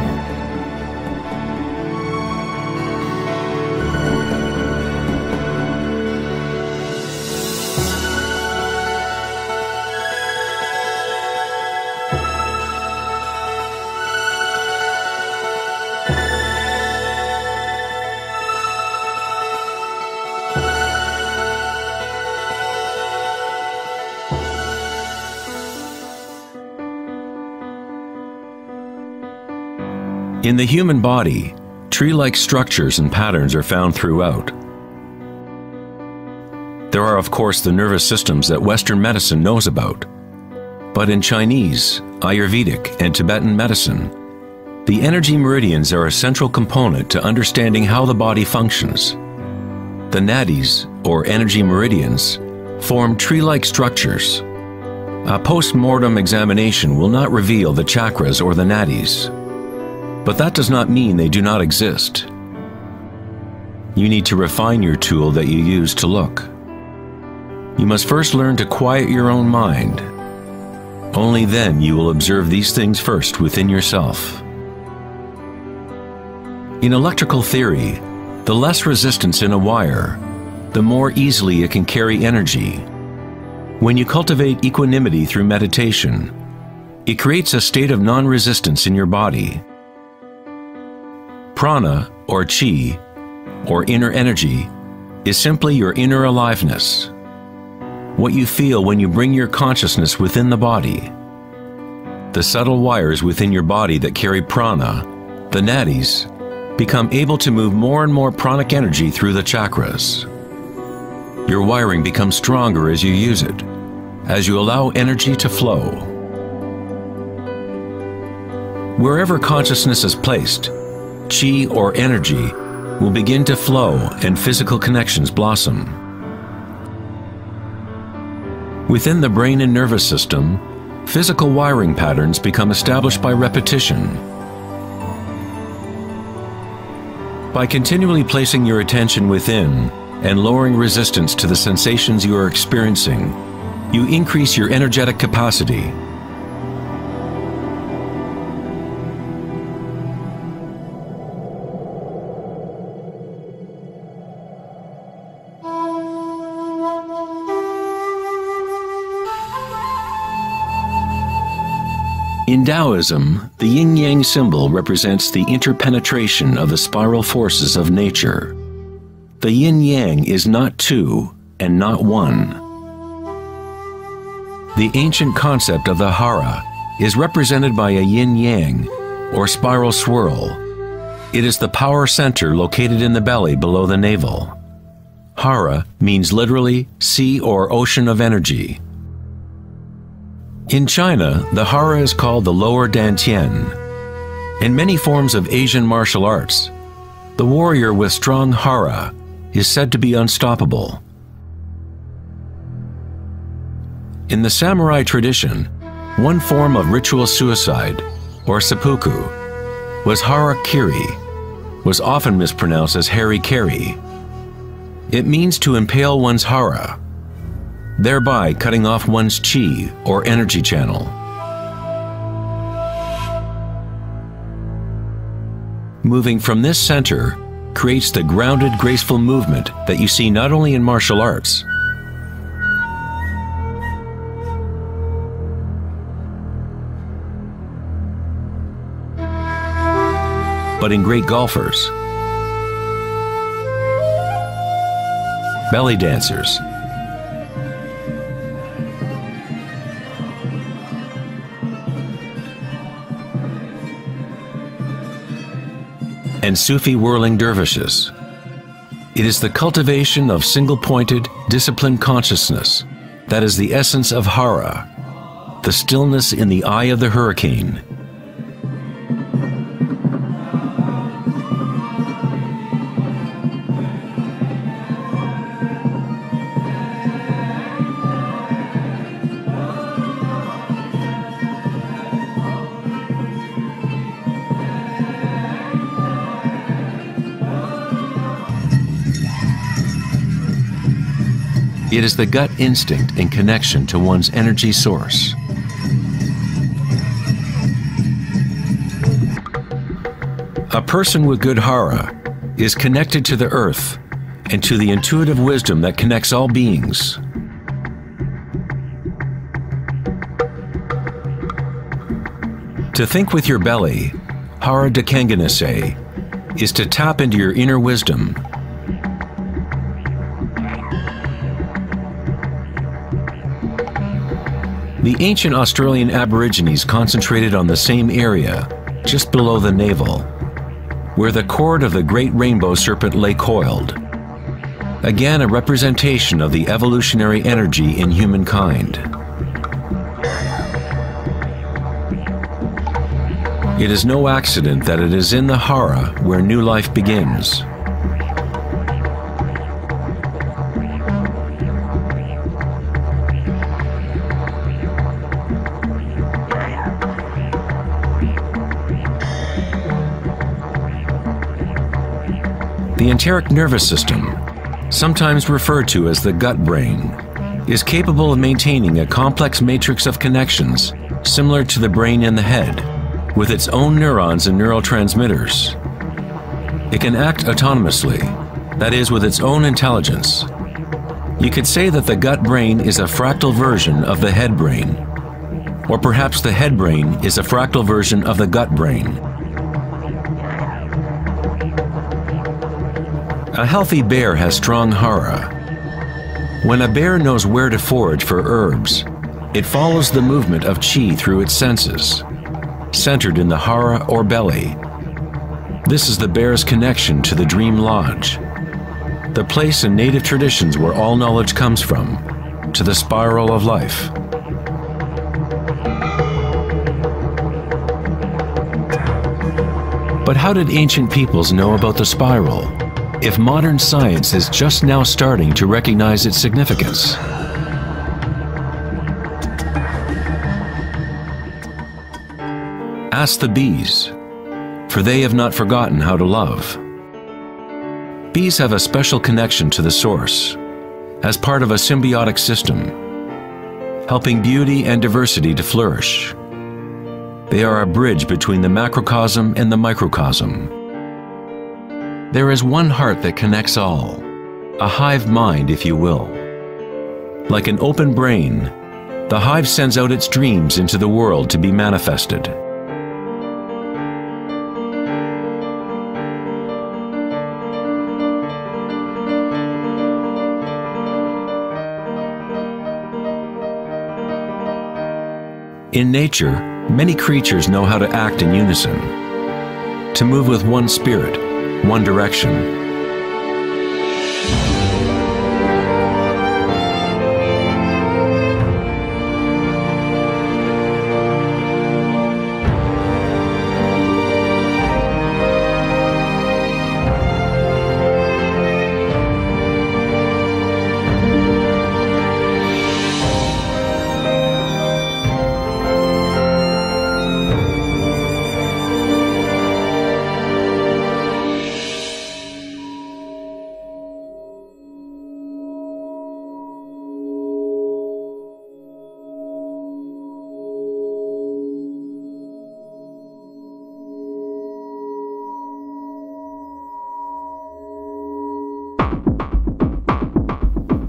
In the human body, tree-like structures and patterns are found throughout. There are, of course, the nervous systems that Western medicine knows about. But in Chinese, Ayurvedic, and Tibetan medicine, the energy meridians are a central component to understanding how the body functions. The nadis, or energy meridians, form tree-like structures. A post-mortem examination will not reveal the chakras or the nadis. But that does not mean they do not exist. You need to refine your tool that you use to look. You must first learn to quiet your own mind. Only then you will observe these things first within yourself. In electrical theory, the less resistance in a wire, the more easily it can carry energy. When you cultivate equanimity through meditation, it creates a state of non-resistance in your body. Prana, or chi, or inner energy, is simply your inner aliveness. What you feel when you bring your consciousness within the body. The subtle wires within your body that carry prana, the nadis, become able to move more and more pranic energy through the chakras. Your wiring becomes stronger as you use it, as you allow energy to flow. Wherever consciousness is placed, chi or energy will begin to flow and physical connections blossom. Within the brain and nervous system, physical wiring patterns become established by repetition. By continually placing your attention within and lowering resistance to the sensations you are experiencing, you increase your energetic capacity. In Taoism, the yin-yang symbol represents the interpenetration of the spiral forces of nature. The yin-yang is not two and not one. The ancient concept of the hara is represented by a yin-yang, or spiral swirl. It is the power center located in the belly below the navel. Hara means literally sea or ocean of energy. In China, the hara is called the lower dantian. In many forms of Asian martial arts, the warrior with strong hara is said to be unstoppable. In the samurai tradition, one form of ritual suicide, or seppuku, was harakiri, was often mispronounced as harikiri. It means to impale one's hara, thereby cutting off one's chi or energy channel. Moving from this center creates the grounded, graceful movement that you see not only in martial arts, but in great golfers, belly dancers, and Sufi whirling dervishes. It is the cultivation of single-pointed, disciplined consciousness that is the essence of hara, the stillness in the eye of the hurricane. It is the gut instinct and connection to one's energy source. A person with good hara is connected to the earth and to the intuitive wisdom that connects all beings. To think with your belly, hara dekanganase, is to tap into your inner wisdom. The ancient Australian Aborigines concentrated on the same area, just below the navel, where the cord of the great rainbow serpent lay coiled. Again, a representation of the evolutionary energy in humankind. It is no accident that it is in the hara where new life begins. The enteric nervous system, sometimes referred to as the gut brain, is capable of maintaining a complex matrix of connections similar to the brain in the head, with its own neurons and neurotransmitters. It can act autonomously, that is, with its own intelligence. You could say that the gut brain is a fractal version of the head brain, or perhaps the head brain is a fractal version of the gut brain. A healthy bear has strong hara. When a bear knows where to forage for herbs, it follows the movement of chi through its senses, centered in the hara or belly. This is the bear's connection to the dream lodge, the place in native traditions where all knowledge comes from, to the spiral of life. But how did ancient peoples know about the spiral, if modern science is just now starting to recognize its significance? Ask the bees, for they have not forgotten how to love. Bees have a special connection to the source, as part of a symbiotic system, helping beauty and diversity to flourish. They are a bridge between the macrocosm and the microcosm. There is one heart that connects all, a hive mind, if you will. Like an open brain, the hive sends out its dreams into the world to be manifested. In nature, many creatures know how to act in unison, to move with one spirit, one direction.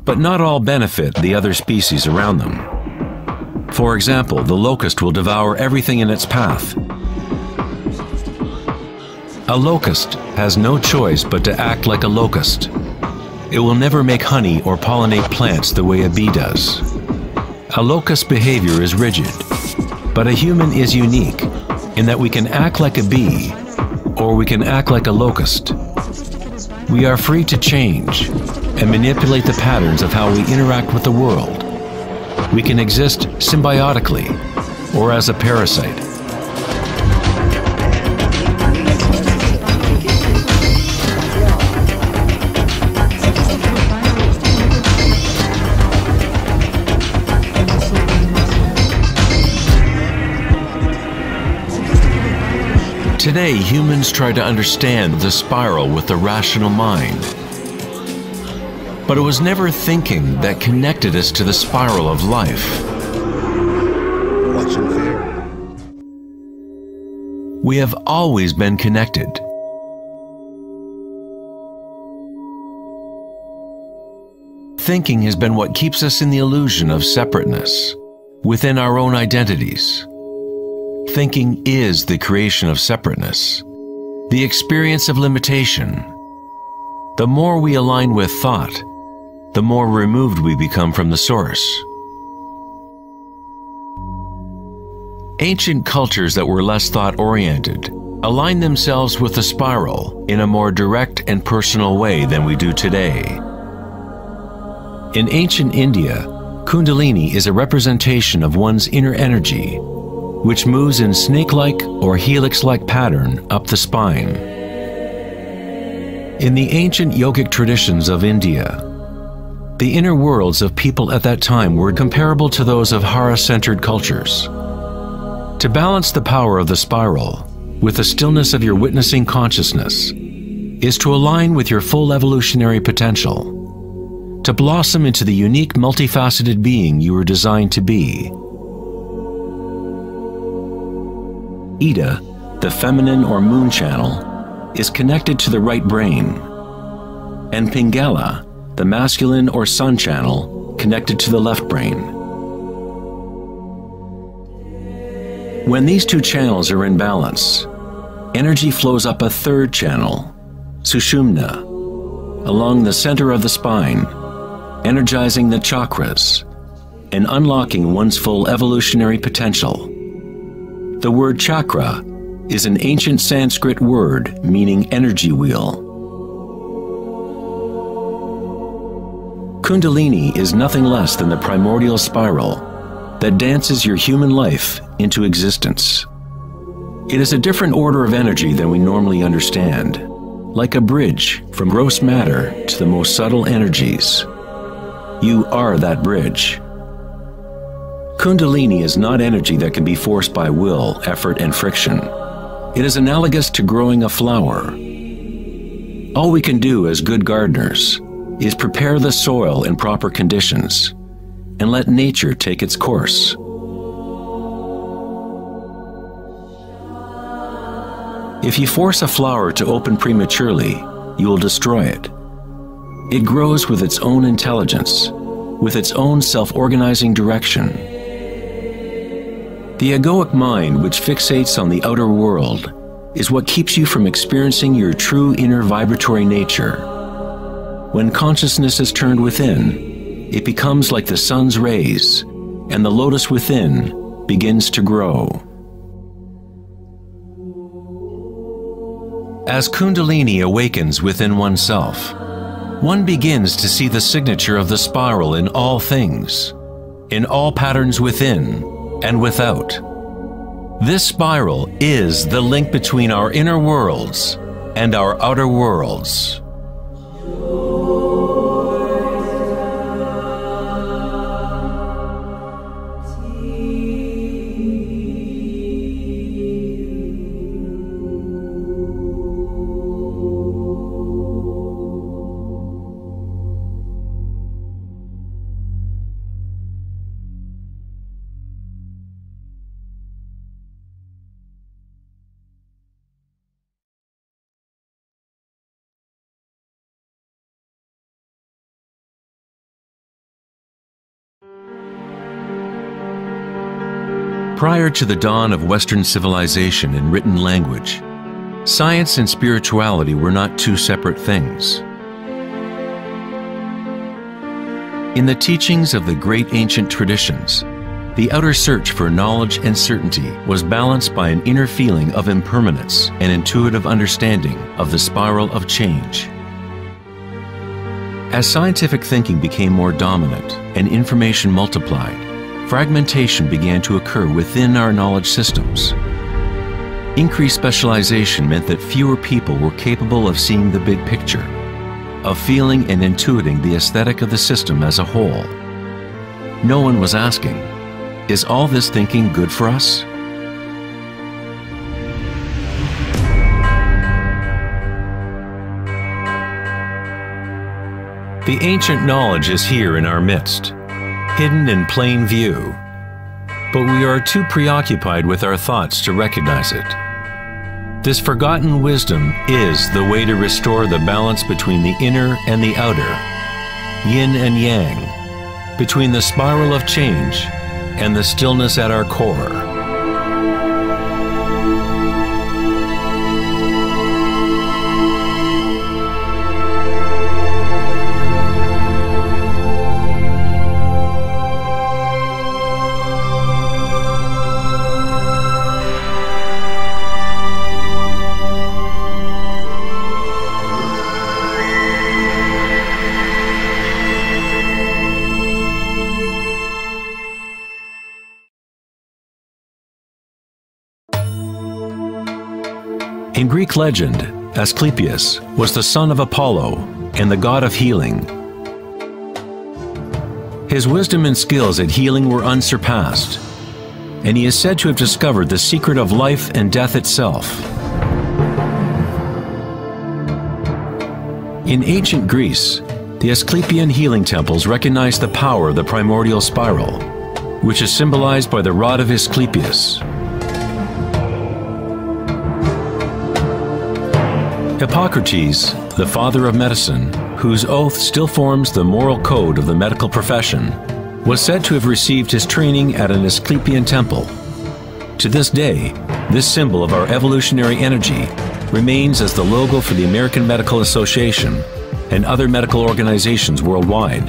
But not all benefit the other species around them. For example, the locust will devour everything in its path. A locust has no choice but to act like a locust. It will never make honey or pollinate plants the way a bee does. A locust's behavior is rigid, but a human is unique in that we can act like a bee or we can act like a locust. We are free to change and manipulate the patterns of how we interact with the world. We can exist symbiotically or as a parasite. Today, humans try to understand the spiral with the rational mind. But it was never thinking that connected us to the spiral of life. Watch and fear. We have always been connected. Thinking has been what keeps us in the illusion of separateness, within our own identities. Thinking is the creation of separateness, the experience of limitation. The more we align with thought, the more removed we become from the source. Ancient cultures that were less thought-oriented aligned themselves with the spiral in a more direct and personal way than we do today. In ancient India, Kundalini is a representation of one's inner energy, which moves in snake-like or helix-like pattern up the spine. In the ancient yogic traditions of India, the inner worlds of people at that time were comparable to those of Hara-centered cultures. To balance the power of the spiral with the stillness of your witnessing consciousness is to align with your full evolutionary potential, to blossom into the unique multifaceted being you were designed to be. Ida, the feminine or moon channel, is connected to the right brain, and Pingala, the masculine or sun channel, connected to the left brain. When these two channels are in balance, energy flows up a third channel, Sushumna, along the center of the spine, energizing the chakras and unlocking one's full evolutionary potential. The word chakra is an ancient Sanskrit word meaning energy wheel. Kundalini is nothing less than the primordial spiral that dances your human life into existence. It is a different order of energy than we normally understand, like a bridge from gross matter to the most subtle energies. You are that bridge. Kundalini is not energy that can be forced by will, effort, and friction. It is analogous to growing a flower. All we can do as good gardeners is prepare the soil in proper conditions and let nature take its course. If you force a flower to open prematurely, you will destroy it. It grows with its own intelligence, with its own self-organizing direction. The egoic mind, which fixates on the outer world, is what keeps you from experiencing your true inner vibratory nature. When consciousness is turned within, it becomes like the sun's rays, and the lotus within begins to grow. As Kundalini awakens within oneself, one begins to see the signature of the spiral in all things, in all patterns within and without. This spiral is the link between our inner worlds and our outer worlds. Prior to the dawn of Western civilization in written language, science and spirituality were not two separate things. In the teachings of the great ancient traditions, the outer search for knowledge and certainty was balanced by an inner feeling of impermanence and intuitive understanding of the spiral of change. As scientific thinking became more dominant and information multiplied, fragmentation began to occur within our knowledge systems. Increased specialization meant that fewer people were capable of seeing the big picture, of feeling and intuiting the aesthetic of the system as a whole. No one was asking, is all this thinking good for us? The ancient knowledge is here in our midst, hidden in plain view, but we are too preoccupied with our thoughts to recognize it. This forgotten wisdom is the way to restore the balance between the inner and the outer, yin and yang, between the spiral of change and the stillness at our core. In Greek legend, Asclepius was the son of Apollo and the god of healing. His wisdom and skills at healing were unsurpassed, and he is said to have discovered the secret of life and death itself. In ancient Greece, the Asclepian healing temples recognized the power of the primordial spiral, which is symbolized by the rod of Asclepius. Hippocrates, the father of medicine, whose oath still forms the moral code of the medical profession, was said to have received his training at an Asclepian temple. To this day, this symbol of our evolutionary energy remains as the logo for the American Medical Association and other medical organizations worldwide.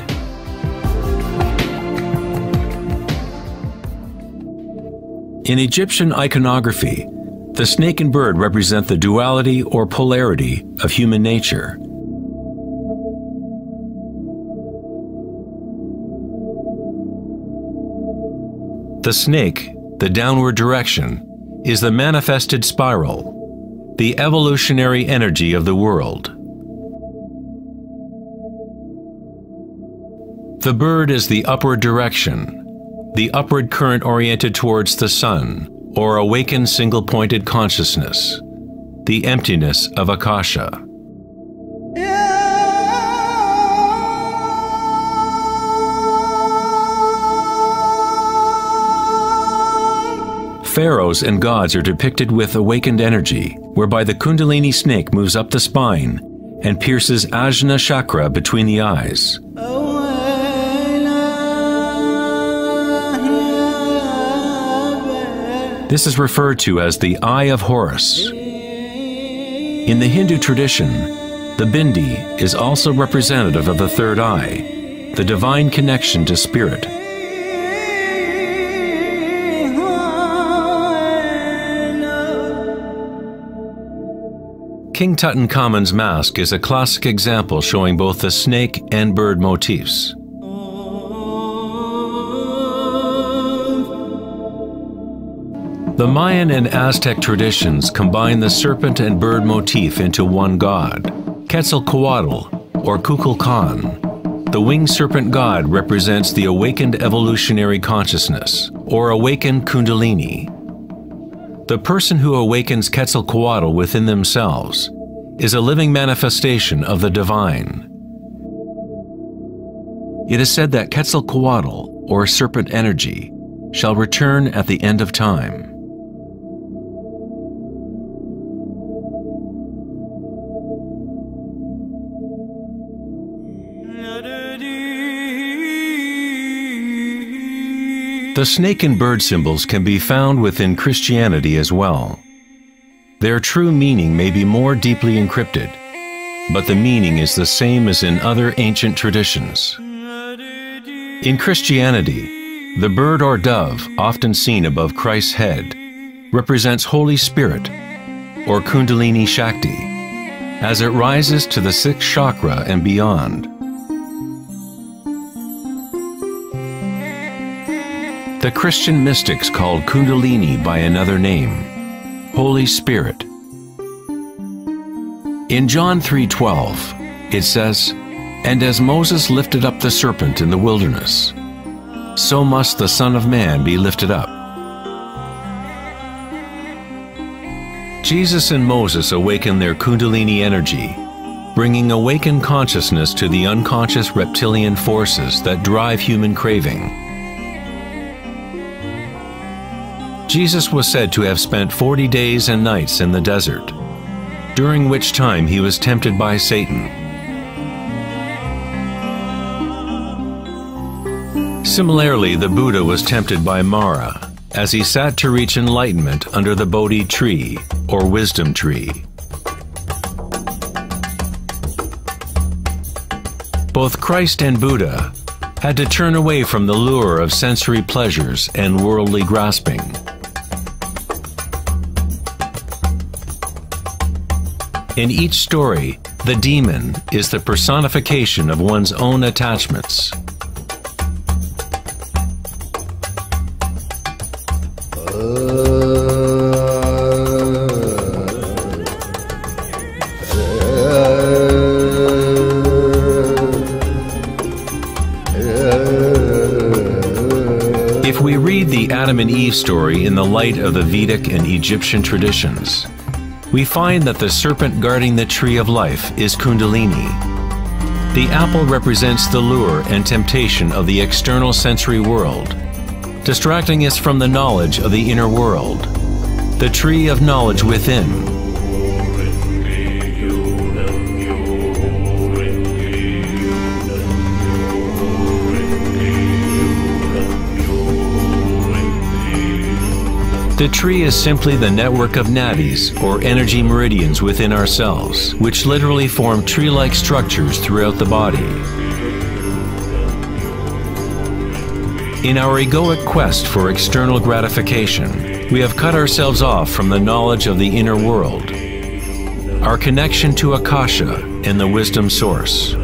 In Egyptian iconography, the snake and bird represent the duality or polarity of human nature. The snake, the downward direction, is the manifested spiral, the evolutionary energy of the world. The bird is the upward direction, the upward current oriented towards the sun, or awakened single-pointed consciousness, the emptiness of Akasha. Pharaohs and gods are depicted with awakened energy, whereby the Kundalini snake moves up the spine and pierces Ajna chakra between the eyes. This is referred to as the Eye of Horus. In the Hindu tradition, the bindi is also representative of the third eye, the divine connection to spirit. King Tutankhamun's mask is a classic example showing both the snake and bird motifs. The Mayan and Aztec traditions combine the serpent and bird motif into one god, Quetzalcoatl or Kukulkan. The winged serpent god represents the awakened evolutionary consciousness, or awakened Kundalini. The person who awakens Quetzalcoatl within themselves is a living manifestation of the divine. It is said that Quetzalcoatl, or serpent energy, shall return at the end of time. The snake and bird symbols can be found within Christianity as well. Their true meaning may be more deeply encrypted, but the meaning is the same as in other ancient traditions. In Christianity, the bird or dove, often seen above Christ's head, represents Holy Spirit, or Kundalini Shakti, as it rises to the sixth chakra and beyond. The Christian mystics called Kundalini by another name, Holy Spirit. In John 3:12, it says, "And as Moses lifted up the serpent in the wilderness, so must the Son of Man be lifted up." Jesus and Moses awakened their Kundalini energy, bringing awakened consciousness to the unconscious reptilian forces that drive human craving. Jesus was said to have spent 40 days and nights in the desert, during which time he was tempted by Satan. Similarly, the Buddha was tempted by Mara as he sat to reach enlightenment under the Bodhi tree, or wisdom tree. Both Christ and Buddha had to turn away from the lure of sensory pleasures and worldly grasping. In each story, the demon is the personification of one's own attachments. Adam and Eve story in the light of the Vedic and Egyptian traditions, we find that the serpent guarding the tree of life is Kundalini. The apple represents the lure and temptation of the external sensory world, distracting us from the knowledge of the inner world, the tree of knowledge within. The tree is simply the network of nadis, or energy meridians within ourselves, which literally form tree-like structures throughout the body. In our egoic quest for external gratification, we have cut ourselves off from the knowledge of the inner world, our connection to Akasha and the wisdom source.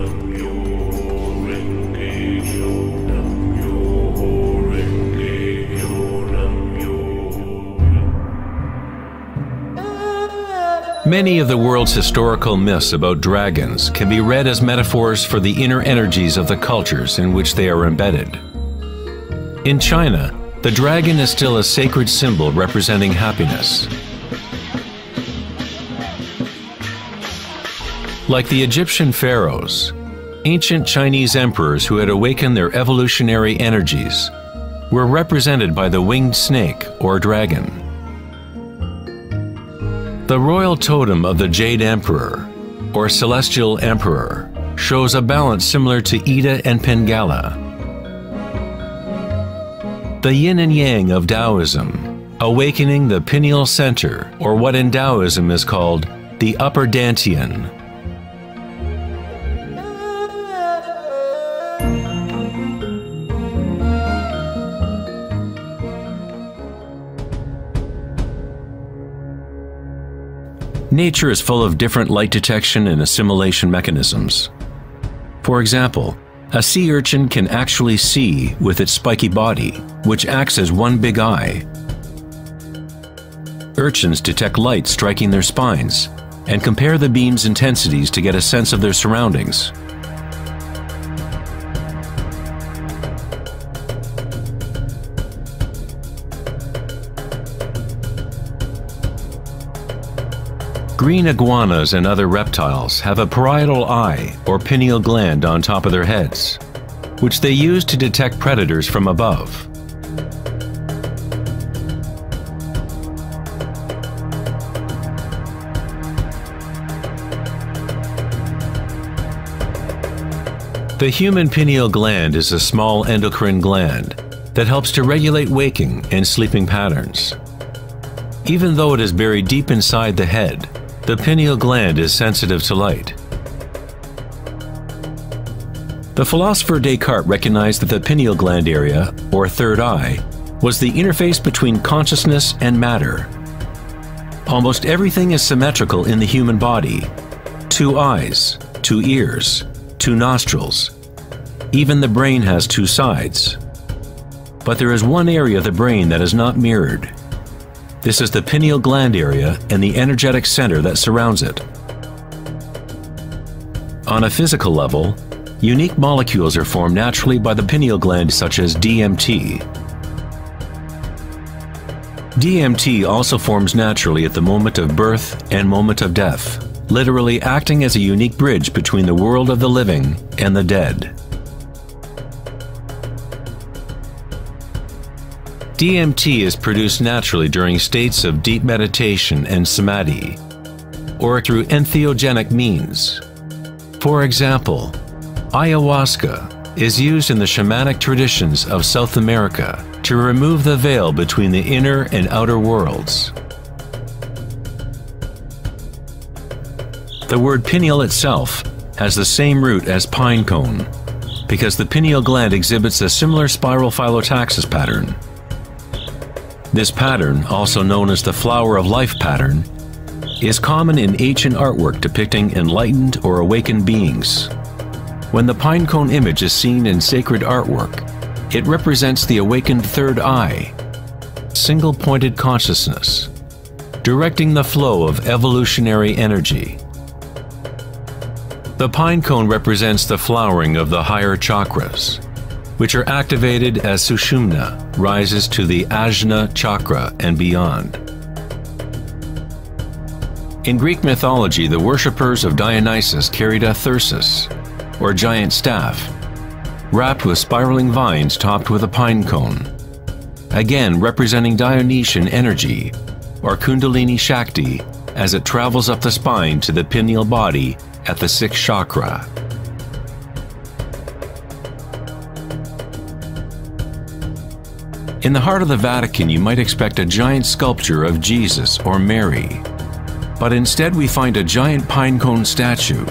Many of the world's historical myths about dragons can be read as metaphors for the inner energies of the cultures in which they are embedded. In China, the dragon is still a sacred symbol representing happiness. Like the Egyptian pharaohs, ancient Chinese emperors who had awakened their evolutionary energies were represented by the winged snake or dragon. The royal totem of the Jade Emperor, or Celestial Emperor, shows a balance similar to Ida and Pingala. The yin and yang of Taoism, awakening the pineal center, or what in Taoism is called the upper dantian. Nature is full of different light detection and assimilation mechanisms. For example, a sea urchin can actually see with its spiky body, which acts as one big eye. Urchins detect light striking their spines and compare the beam's intensities to get a sense of their surroundings. Green iguanas and other reptiles have a parietal eye or pineal gland on top of their heads, which they use to detect predators from above. The human pineal gland is a small endocrine gland that helps to regulate waking and sleeping patterns. Even though it is buried deep inside the head, the pineal gland is sensitive to light. The philosopher Descartes recognized that the pineal gland area, or third eye, was the interface between consciousness and matter. Almost everything is symmetrical in the human body: 2 eyes, 2 ears, 2 nostrils. Even the brain has 2 sides. But there is one area of the brain that is not mirrored. This is the pineal gland area and the energetic center that surrounds it. On a physical level, unique molecules are formed naturally by the pineal gland, such as DMT. DMT also forms naturally at the moment of birth and moment of death, literally acting as a unique bridge between the world of the living and the dead. DMT is produced naturally during states of deep meditation and samadhi, or through entheogenic means. For example, ayahuasca is used in the shamanic traditions of South America to remove the veil between the inner and outer worlds. The word pineal itself has the same root as pine cone, because the pineal gland exhibits a similar spiral phyllotaxis pattern. This pattern, also known as the flower of life pattern, is common in ancient artwork depicting enlightened or awakened beings. When the pinecone image is seen in sacred artwork, it represents the awakened third eye, single-pointed consciousness, directing the flow of evolutionary energy. The pinecone represents the flowering of the higher chakras, which are activated as Sushumna rises to the Ajna chakra and beyond. In Greek mythology, the worshippers of Dionysus carried a thyrsus, or giant staff, wrapped with spiraling vines topped with a pine cone, again representing Dionysian energy, or Kundalini Shakti, as it travels up the spine to the pineal body at the sixth chakra. In the heart of the Vatican, you might expect a giant sculpture of Jesus or Mary, but instead we find a giant pine cone statue,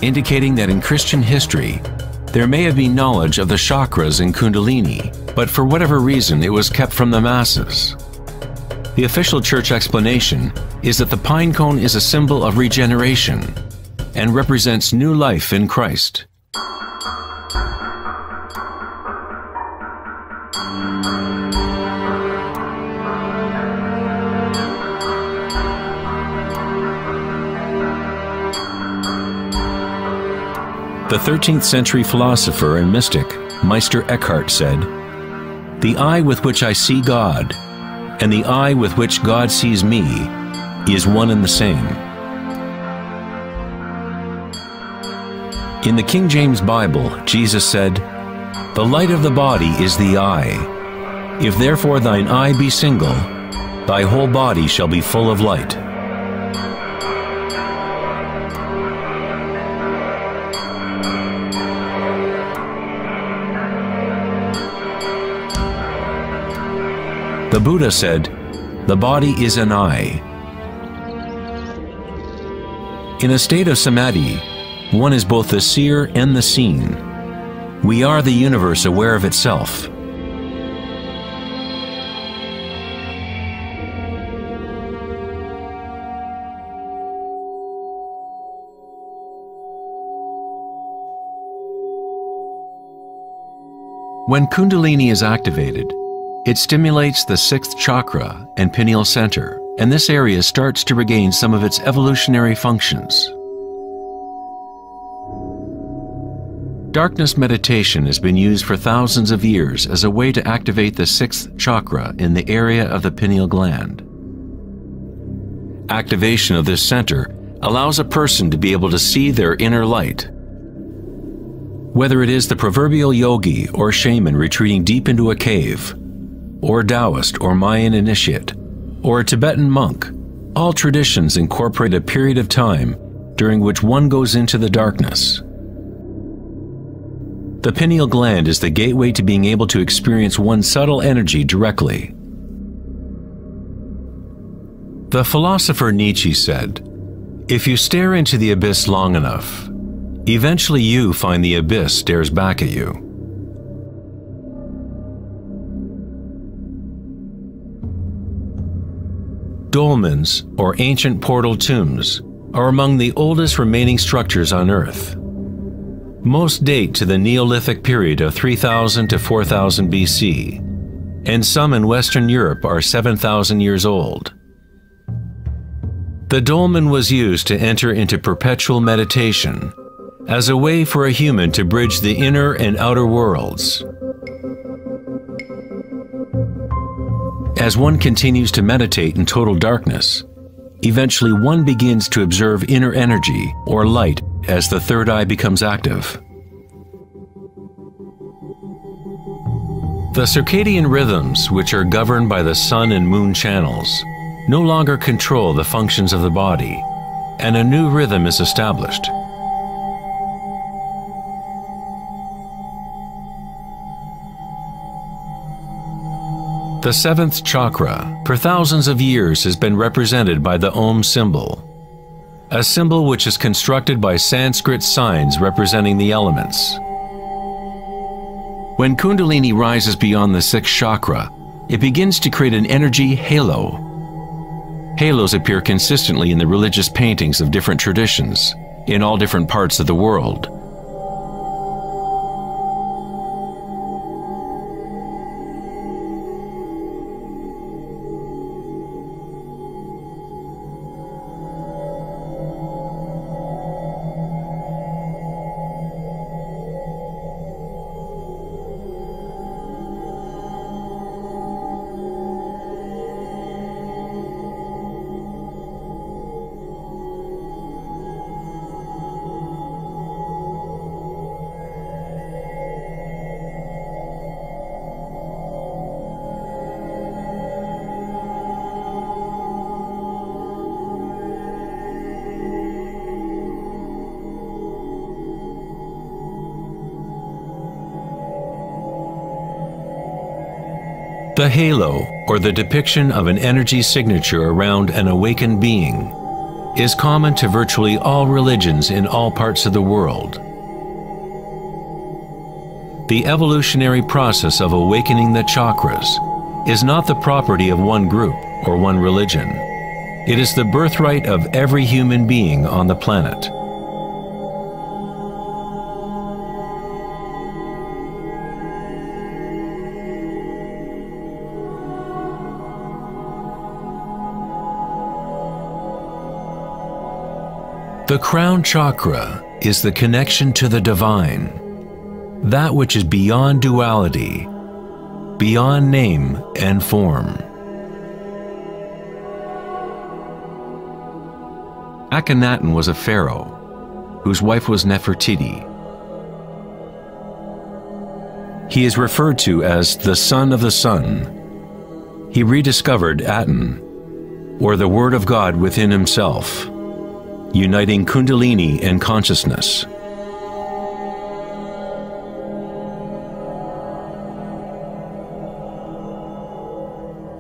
indicating that in Christian history, there may have been knowledge of the chakras in Kundalini, but for whatever reason it was kept from the masses. The official church explanation is that the pine cone is a symbol of regeneration and represents new life in Christ. The 13th century philosopher and mystic Meister Eckhart said, "The eye with which I see God and the eye with which God sees me is one and the same." In the King James Bible, Jesus said, "The light of the body is the eye. If therefore thine eye be single, thy whole body shall be full of light." The Buddha said, "The body is an eye." In a state of samadhi, one is both the seer and the seen. We are the universe aware of itself. When Kundalini is activated, it stimulates the sixth chakra and pineal center, and this area starts to regain some of its evolutionary functions. Darkness meditation has been used for thousands of years as a way to activate the sixth chakra in the area of the pineal gland. Activation of this center allows a person to be able to see their inner light. Whether it is the proverbial yogi or shaman retreating deep into a cave, or Taoist or Mayan initiate, or a Tibetan monk, all traditions incorporate a period of time during which one goes into the darkness. The pineal gland is the gateway to being able to experience one's subtle energy directly. The philosopher Nietzsche said, "If you stare into the abyss long enough, eventually you find the abyss stares back at you." Dolmens, or ancient portal tombs, are among the oldest remaining structures on Earth. Most date to the Neolithic period of 3000 to 4000 BC, and some in Western Europe are 7000 years old. The dolmen was used to enter into perpetual meditation, as a way for a human to bridge the inner and outer worlds. As one continues to meditate in total darkness, eventually one begins to observe inner energy or light as the third eye becomes active. The circadian rhythms, which are governed by the sun and moon channels, no longer control the functions of the body, and a new rhythm is established. The seventh chakra, for thousands of years, has been represented by the Om symbol, a symbol which is constructed by Sanskrit signs representing the elements. When Kundalini rises beyond the sixth chakra, it begins to create an energy halo. Halos appear consistently in the religious paintings of different traditions, in all different parts of the world. The halo, or the depiction of an energy signature around an awakened being, is common to virtually all religions in all parts of the world. The evolutionary process of awakening the chakras is not the property of one group or one religion. It is the birthright of every human being on the planet. The crown chakra is the connection to the divine, that which is beyond duality, beyond name and form. Akhenaten was a pharaoh whose wife was Nefertiti. He is referred to as the son of the sun. He rediscovered Aten, or the Word of God within himself, uniting Kundalini and consciousness.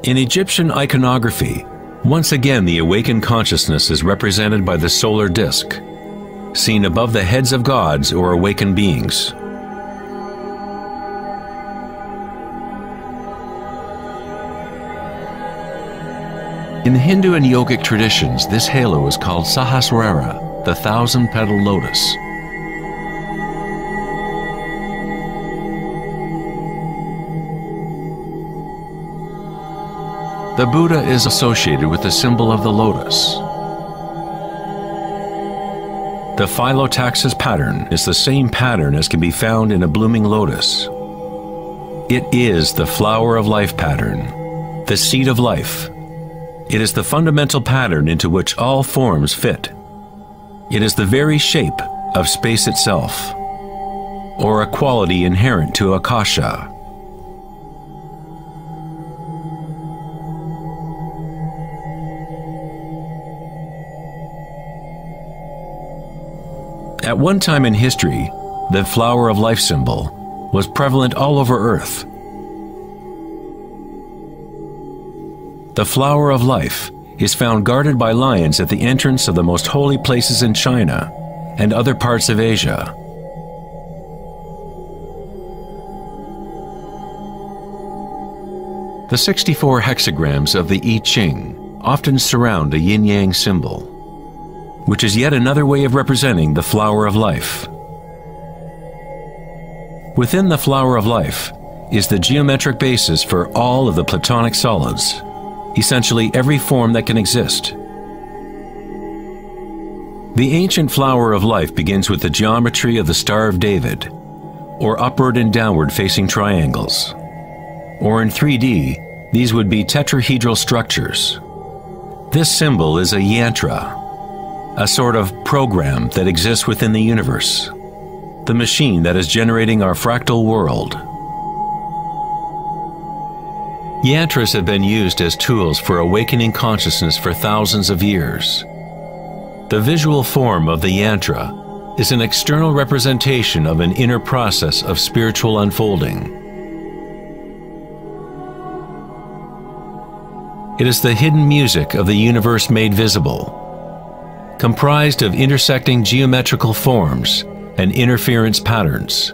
In Egyptian iconography, once again the awakened consciousness is represented by the solar disk, seen above the heads of gods or awakened beings. In the Hindu and yogic traditions, this halo is called Sahasrara, the thousand-petaled lotus. The Buddha is associated with the symbol of the lotus. The phyllotaxis pattern is the same pattern as can be found in a blooming lotus. It is the flower of life pattern, the seed of life. It is the fundamental pattern into which all forms fit. It is the very shape of space itself, or a quality inherent to Akasha. At one time in history, the flower of life symbol was prevalent all over Earth. The flower of life is found guarded by lions at the entrance of the most holy places in China and other parts of Asia. The 64 hexagrams of the I Ching often surround a yin-yang symbol, which is yet another way of representing the flower of life. Within the flower of life is the geometric basis for all of the Platonic solids, essentially every form that can exist. The ancient flower of life begins with the geometry of the Star of David, or upward and downward facing triangles. Or in 3D, these would be tetrahedral structures. This symbol is a yantra, a sort of program that exists within the universe, the machine that is generating our fractal world. Yantras have been used as tools for awakening consciousness for thousands of years. The visual form of the yantra is an external representation of an inner process of spiritual unfolding. It is the hidden music of the universe made visible, comprised of intersecting geometrical forms and interference patterns.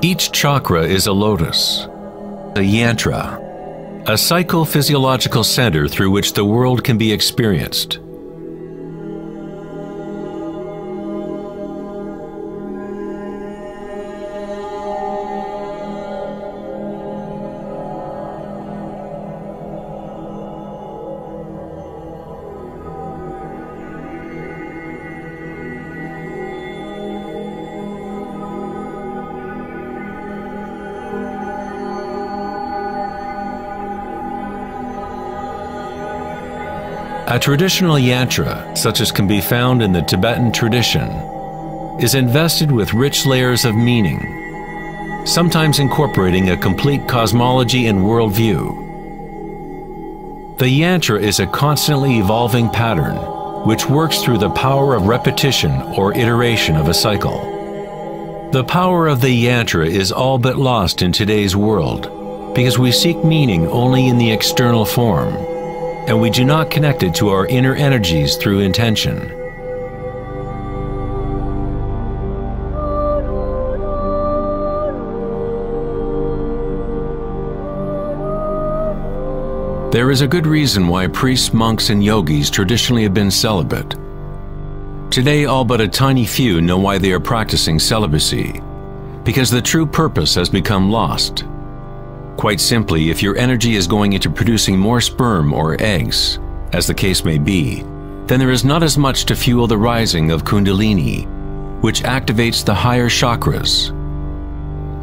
Each chakra is a lotus, a yantra, a psychophysiological center through which the world can be experienced. A traditional yantra, such as can be found in the Tibetan tradition, is invested with rich layers of meaning, sometimes incorporating a complete cosmology and worldview. The yantra is a constantly evolving pattern which works through the power of repetition or iteration of a cycle. The power of the yantra is all but lost in today's world because we seek meaning only in the external form, and we do not connect it to our inner energies through intention. There is a good reason why priests, monks, and yogis traditionally have been celibate. Today, all but a tiny few know why they are practicing celibacy, because the true purpose has become lost. Quite simply, if your energy is going into producing more sperm or eggs, as the case may be, then there is not as much to fuel the rising of Kundalini, which activates the higher chakras.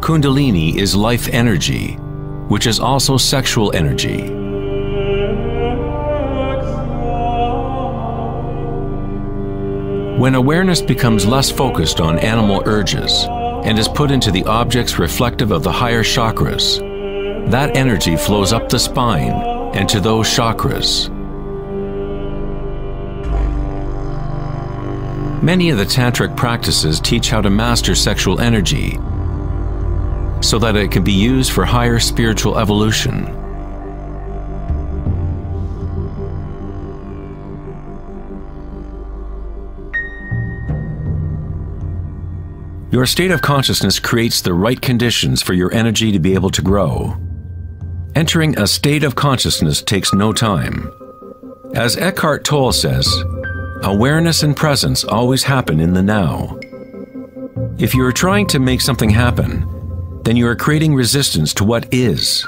Kundalini is life energy, which is also sexual energy. When awareness becomes less focused on animal urges and is put into the objects reflective of the higher chakras, that energy flows up the spine and to those chakras. Many of the tantric practices teach how to master sexual energy so that it can be used for higher spiritual evolution. Your state of consciousness creates the right conditions for your energy to be able to grow. Entering a state of consciousness takes no time. As Eckhart Tolle says, awareness and presence always happen in the now. If you are trying to make something happen, then you are creating resistance to what is.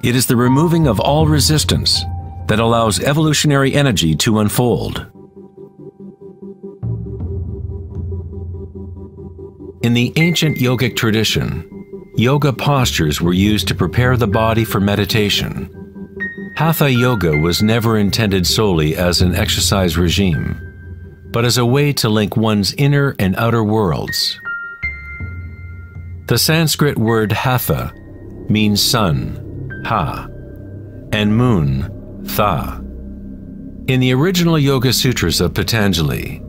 It is the removing of all resistance that allows evolutionary energy to unfold. In the ancient yogic tradition, yoga postures were used to prepare the body for meditation. Hatha yoga was never intended solely as an exercise regime, but as a way to link one's inner and outer worlds. The Sanskrit word hatha means sun, ha, and moon, tha. In the original Yoga Sutras of Patanjali,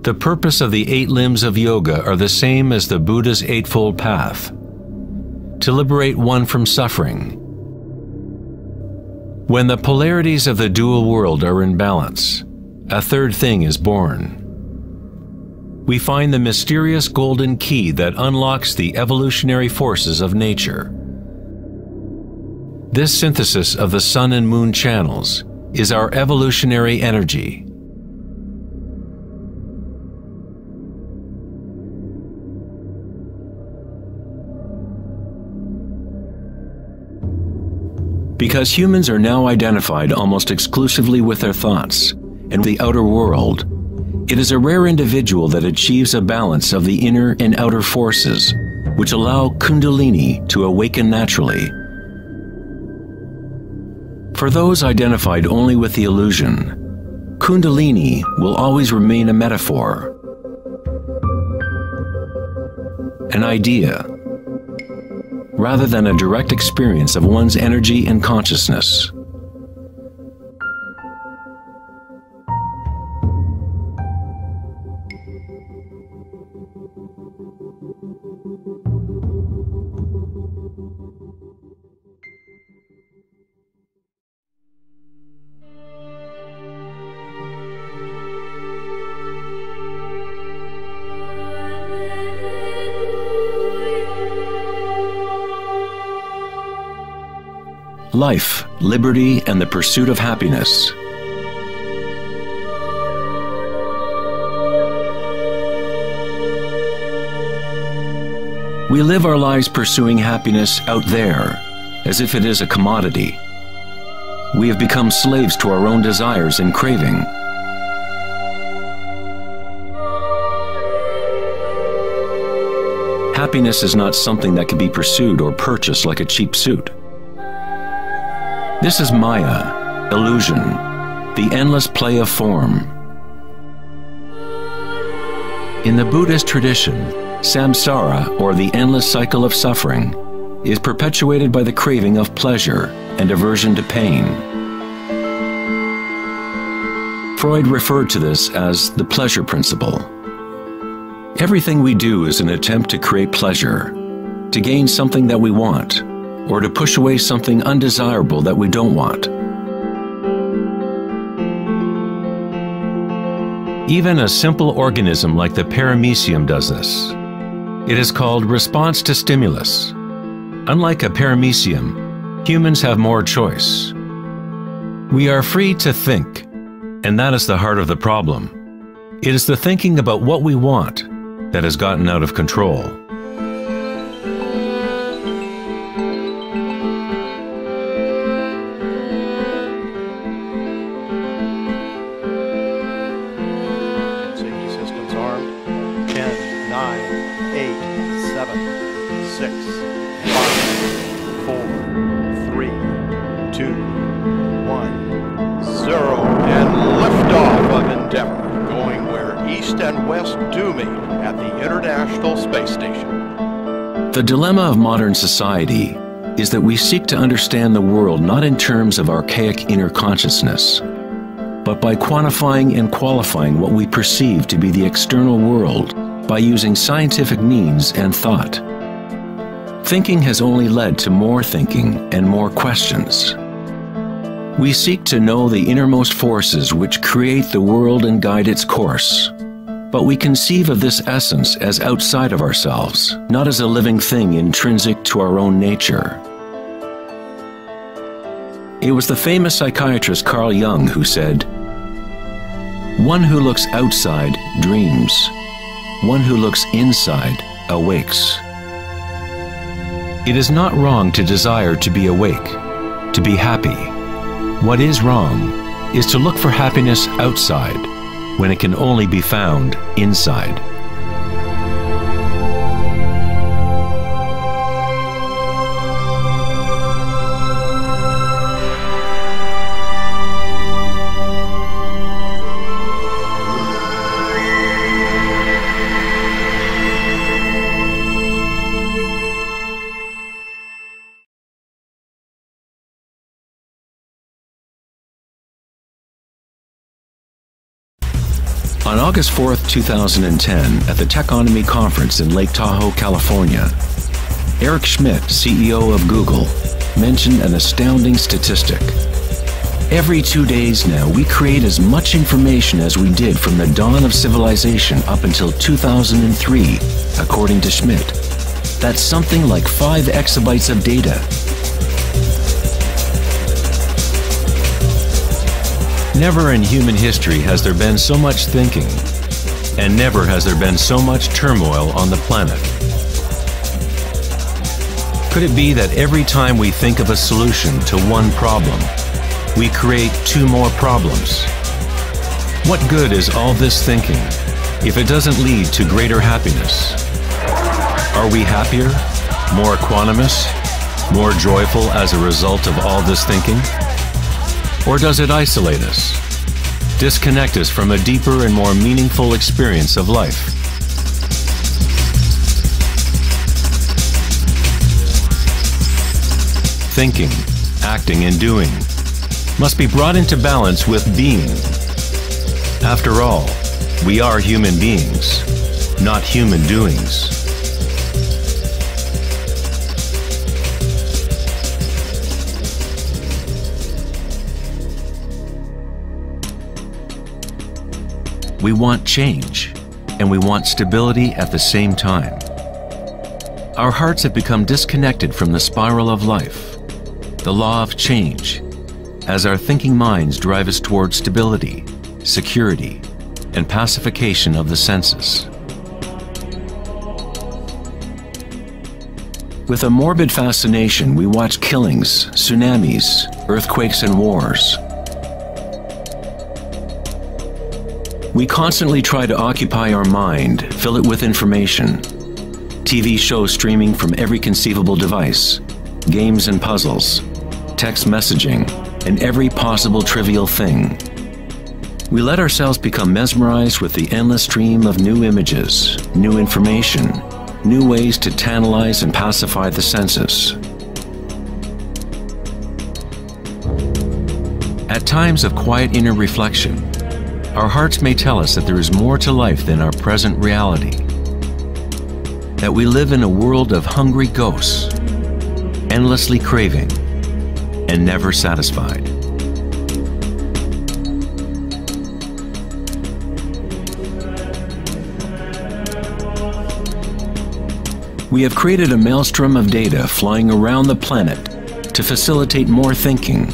the purpose of the 8 limbs of yoga are the same as the Buddha's Eightfold Path: to liberate one from suffering. When the polarities of the dual world are in balance, a third thing is born. We find the mysterious golden key that unlocks the evolutionary forces of nature. This synthesis of the sun and moon channels is our evolutionary energy. Because humans are now identified almost exclusively with their thoughts and the outer world, it is a rare individual that achieves a balance of the inner and outer forces, which allow Kundalini to awaken naturally. For those identified only with the illusion, Kundalini will always remain a metaphor, an idea, rather than a direct experience of one's energy and consciousness. Life, liberty, and the pursuit of happiness. We live our lives pursuing happiness out there, as if it is a commodity. We have become slaves to our own desires and craving. Happiness is not something that can be pursued or purchased like a cheap suit. This is Maya, illusion, the endless play of form. In the Buddhist tradition, samsara, or the endless cycle of suffering, is perpetuated by the craving of pleasure, and aversion to pain. Freud referred to this as the pleasure principle. Everything we do is an attempt to create pleasure, to gain something that we want, or to push away something undesirable that we don't want. Even a simple organism like the paramecium does this. It is called response to stimulus. Unlike a paramecium, humans have more choice. We are free to think, and that is the heart of the problem. It is the thinking about what we want that has gotten out of control. Safety systems armed. 10, 9, 8, 7, 6, 5, 4, 3, 2, 1, 0, and liftoff of Endeavour, going where East and West do meet at the International Space Station. The dilemma of modern society is that we seek to understand the world not in terms of archaic inner consciousness, but by quantifying and qualifying what we perceive to be the external world by using scientific means and thought. Thinking has only led to more thinking and more questions. We seek to know the innermost forces which create the world and guide its course. But we conceive of this essence as outside of ourselves, not as a living thing intrinsic to our own nature. It was the famous psychiatrist Carl Jung who said, "One who looks outside dreams. One who looks inside awakes." It is not wrong to desire to be awake, to be happy. What is wrong is to look for happiness outside, when it can only be found inside. On August 4th, 2010, at the Techonomy Conference in Lake Tahoe, California, Eric Schmidt, CEO of Google, mentioned an astounding statistic. Every 2 days now, we create as much information as we did from the dawn of civilization up until 2003, according to Schmidt. That's something like 5 exabytes of data. Never in human history has there been so much thinking, and never has there been so much turmoil on the planet. Could it be that every time we think of a solution to one problem, we create 2 more problems? What good is all this thinking if it doesn't lead to greater happiness? Are we happier, more equanimous, more joyful as a result of all this thinking? Or does it isolate us, disconnect us from a deeper and more meaningful experience of life? Thinking, acting, and doing must be brought into balance with being. After all, we are human beings, not human doings. We want change, and we want stability at the same time. Our hearts have become disconnected from the spiral of life, the law of change, as our thinking minds drive us toward stability, security, and pacification of the senses. With a morbid fascination, we watch killings, tsunamis, earthquakes, and wars. We constantly try to occupy our mind, fill it with information. TV shows streaming from every conceivable device, games and puzzles, text messaging, and every possible trivial thing. We let ourselves become mesmerized with the endless stream of new images, new information, new ways to tantalize and pacify the senses. At times of quiet inner reflection, our hearts may tell us that there is more to life than our present reality, that we live in a world of hungry ghosts, endlessly craving and never satisfied. We have created a maelstrom of data flying around the planet to facilitate more thinking,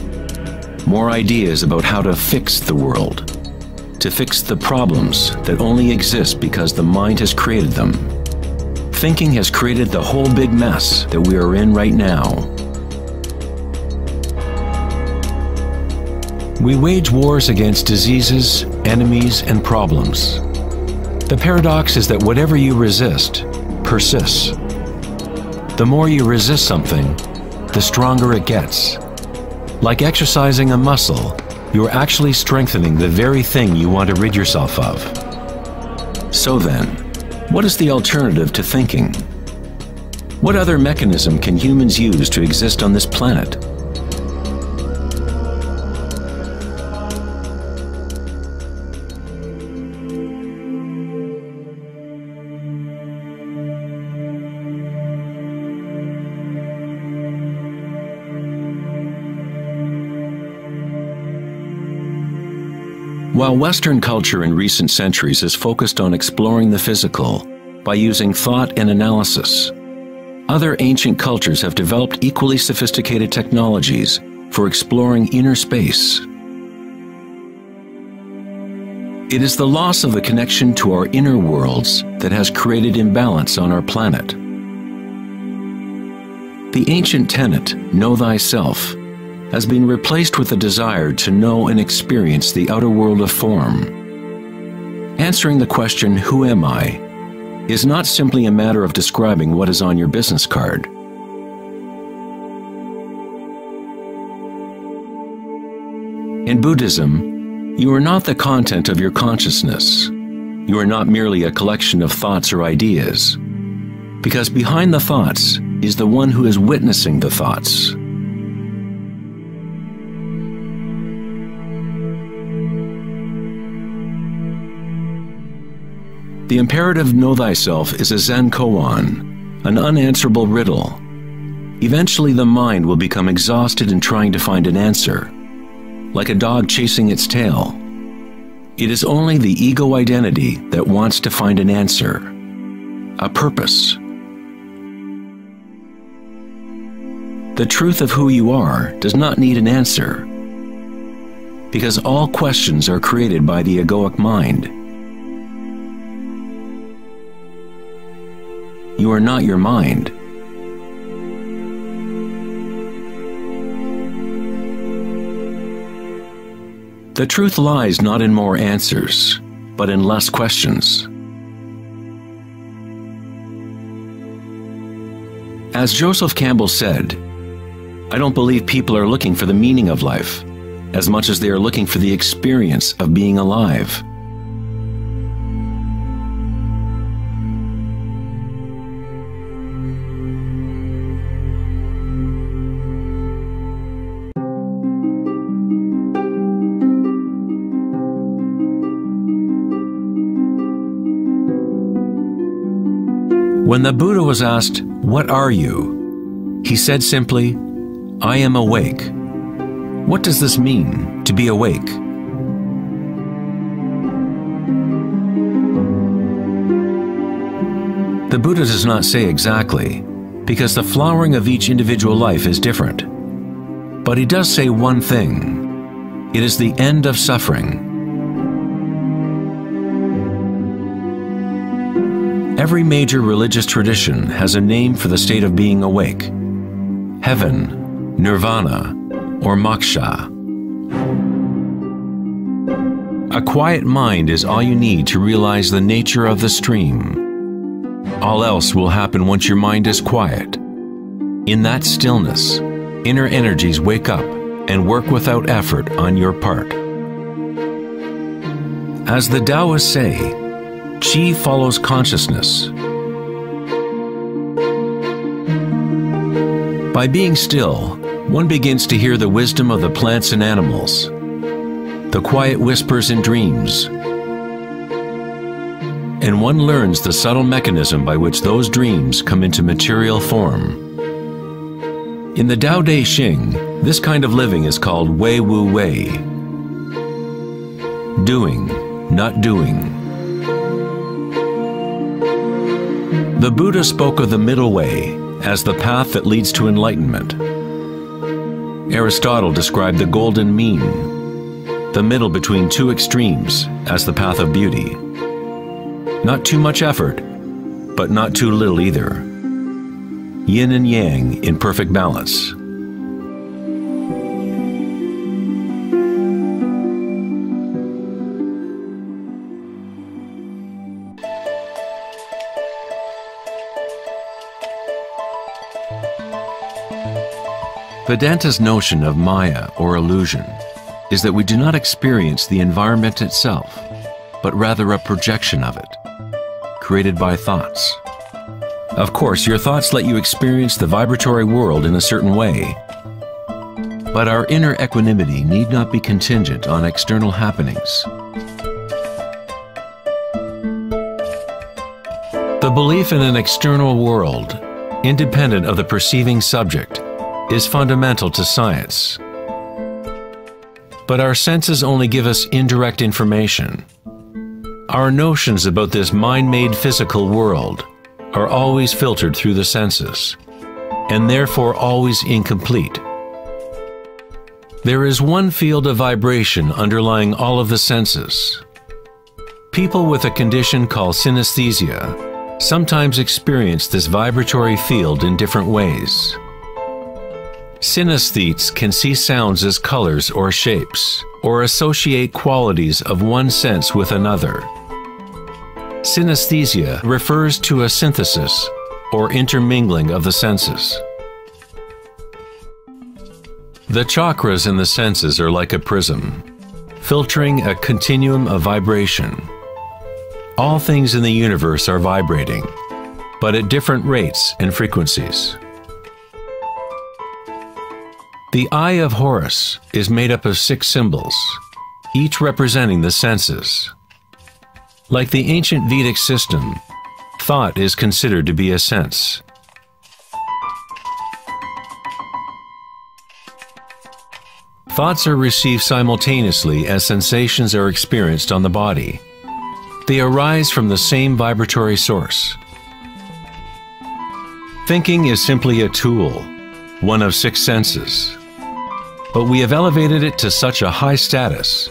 more ideas about how to fix the world, to fix the problems that only exist because the mind has created them. Thinking has created the whole big mess that we are in right now. We wage wars against diseases, enemies, and problems. The paradox is that whatever you resist persists. The more you resist something, the stronger it gets. Like exercising a muscle, you are actually strengthening the very thing you want to rid yourself of. So then, what is the alternative to thinking? What other mechanism can humans use to exist on this planet? While Western culture in recent centuries has focused on exploring the physical by using thought and analysis, other ancient cultures have developed equally sophisticated technologies for exploring inner space. It is the loss of the connection to our inner worlds that has created imbalance on our planet. The ancient tenet, know thyself, has been replaced with a desire to know and experience the outer world of form. Answering the question, who am I, is not simply a matter of describing what is on your business card. In Buddhism, you are not the content of your consciousness. You are not merely a collection of thoughts or ideas, because behind the thoughts is the one who is witnessing the thoughts. The imperative know thyself is a Zen koan, an unanswerable riddle. Eventually the mind will become exhausted in trying to find an answer, like a dog chasing its tail. It is only the ego identity that wants to find an answer, a purpose. The truth of who you are does not need an answer, because all questions are created by the egoic mind. You are not your mind. The truth lies not in more answers, but in less questions. As Joseph Campbell said, I don't believe people are looking for the meaning of life as much as they are looking for the experience of being alive. When the Buddha was asked, "What are you?" he said simply, "I am awake." What does this mean, to be awake? The Buddha does not say exactly, because the flowering of each individual life is different. But he does say one thing: it is the end of suffering. Every major religious tradition has a name for the state of being awake: heaven, nirvana, or moksha. A quiet mind is all you need to realize the nature of the stream. All else will happen once your mind is quiet. In that stillness, inner energies wake up and work without effort on your part. As the Taoists say, Qi follows consciousness. By being still, one begins to hear the wisdom of the plants and animals, the quiet whispers in dreams. And one learns the subtle mechanism by which those dreams come into material form. In the Tao Te Ching, this kind of living is called Wei Wu Wei. Doing, not doing. The Buddha spoke of the middle way as the path that leads to enlightenment. Aristotle described the golden mean, the middle between two extremes, as the path of beauty. Not too much effort, but not too little either. Yin and yang in perfect balance. Vedanta's notion of Maya, or illusion, is that we do not experience the environment itself, but rather a projection of it, created by thoughts. Of course, your thoughts let you experience the vibratory world in a certain way, but our inner equanimity need not be contingent on external happenings. The belief in an external world, independent of the perceiving subject, is fundamental to science. But our senses only give us indirect information. Our notions about this mind-made physical world are always filtered through the senses, and therefore always incomplete. There is one field of vibration underlying all of the senses. People with a condition called synesthesia sometimes experience this vibratory field in different ways. Synesthetes can see sounds as colors or shapes, or associate qualities of one sense with another. Synesthesia refers to a synthesis or intermingling of the senses. The chakras in the senses are like a prism, filtering a continuum of vibration. All things in the universe are vibrating, but at different rates and frequencies. The Eye of Horus is made up of 6 symbols, each representing the senses. Like the ancient Vedic system, thought is considered to be a sense. Thoughts are received simultaneously as sensations are experienced on the body. They arise from the same vibratory source. Thinking is simply a tool, one of 6 senses. But we have elevated it to such a high status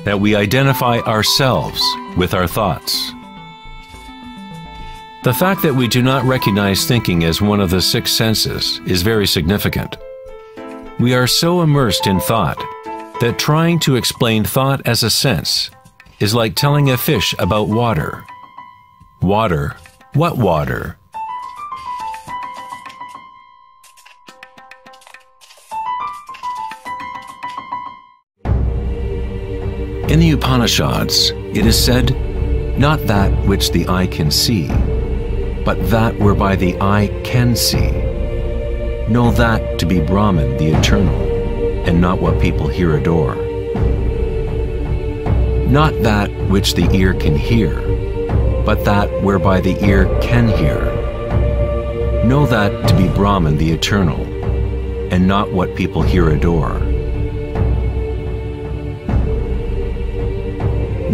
that we identify ourselves with our thoughts. The fact that we do not recognize thinking as one of the 6 senses is very significant. We are so immersed in thought that trying to explain thought as a sense is like telling a fish about water. Water? What water? In the Upanishads, it is said, "Not that which the eye can see, but that whereby the eye can see. Know that to be Brahman, the eternal, and not what people here adore. Not that which the ear can hear, but that whereby the ear can hear. Know that to be Brahman, the eternal, and not what people here adore.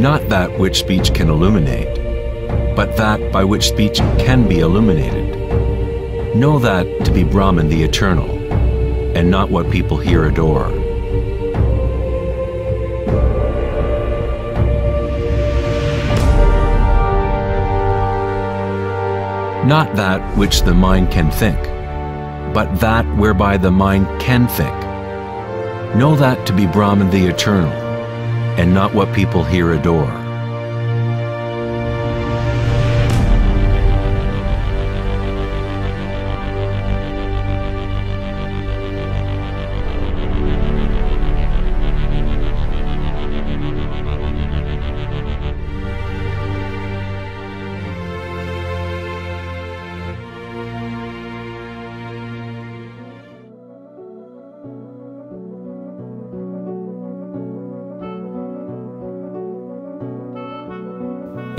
Not that which speech can illuminate, but that by which speech can be illuminated. Know that to be Brahman, the eternal, and not what people here adore." Not that which the mind can think, but that whereby the mind can think. Know that to be Brahman, the eternal, and not what people here adore.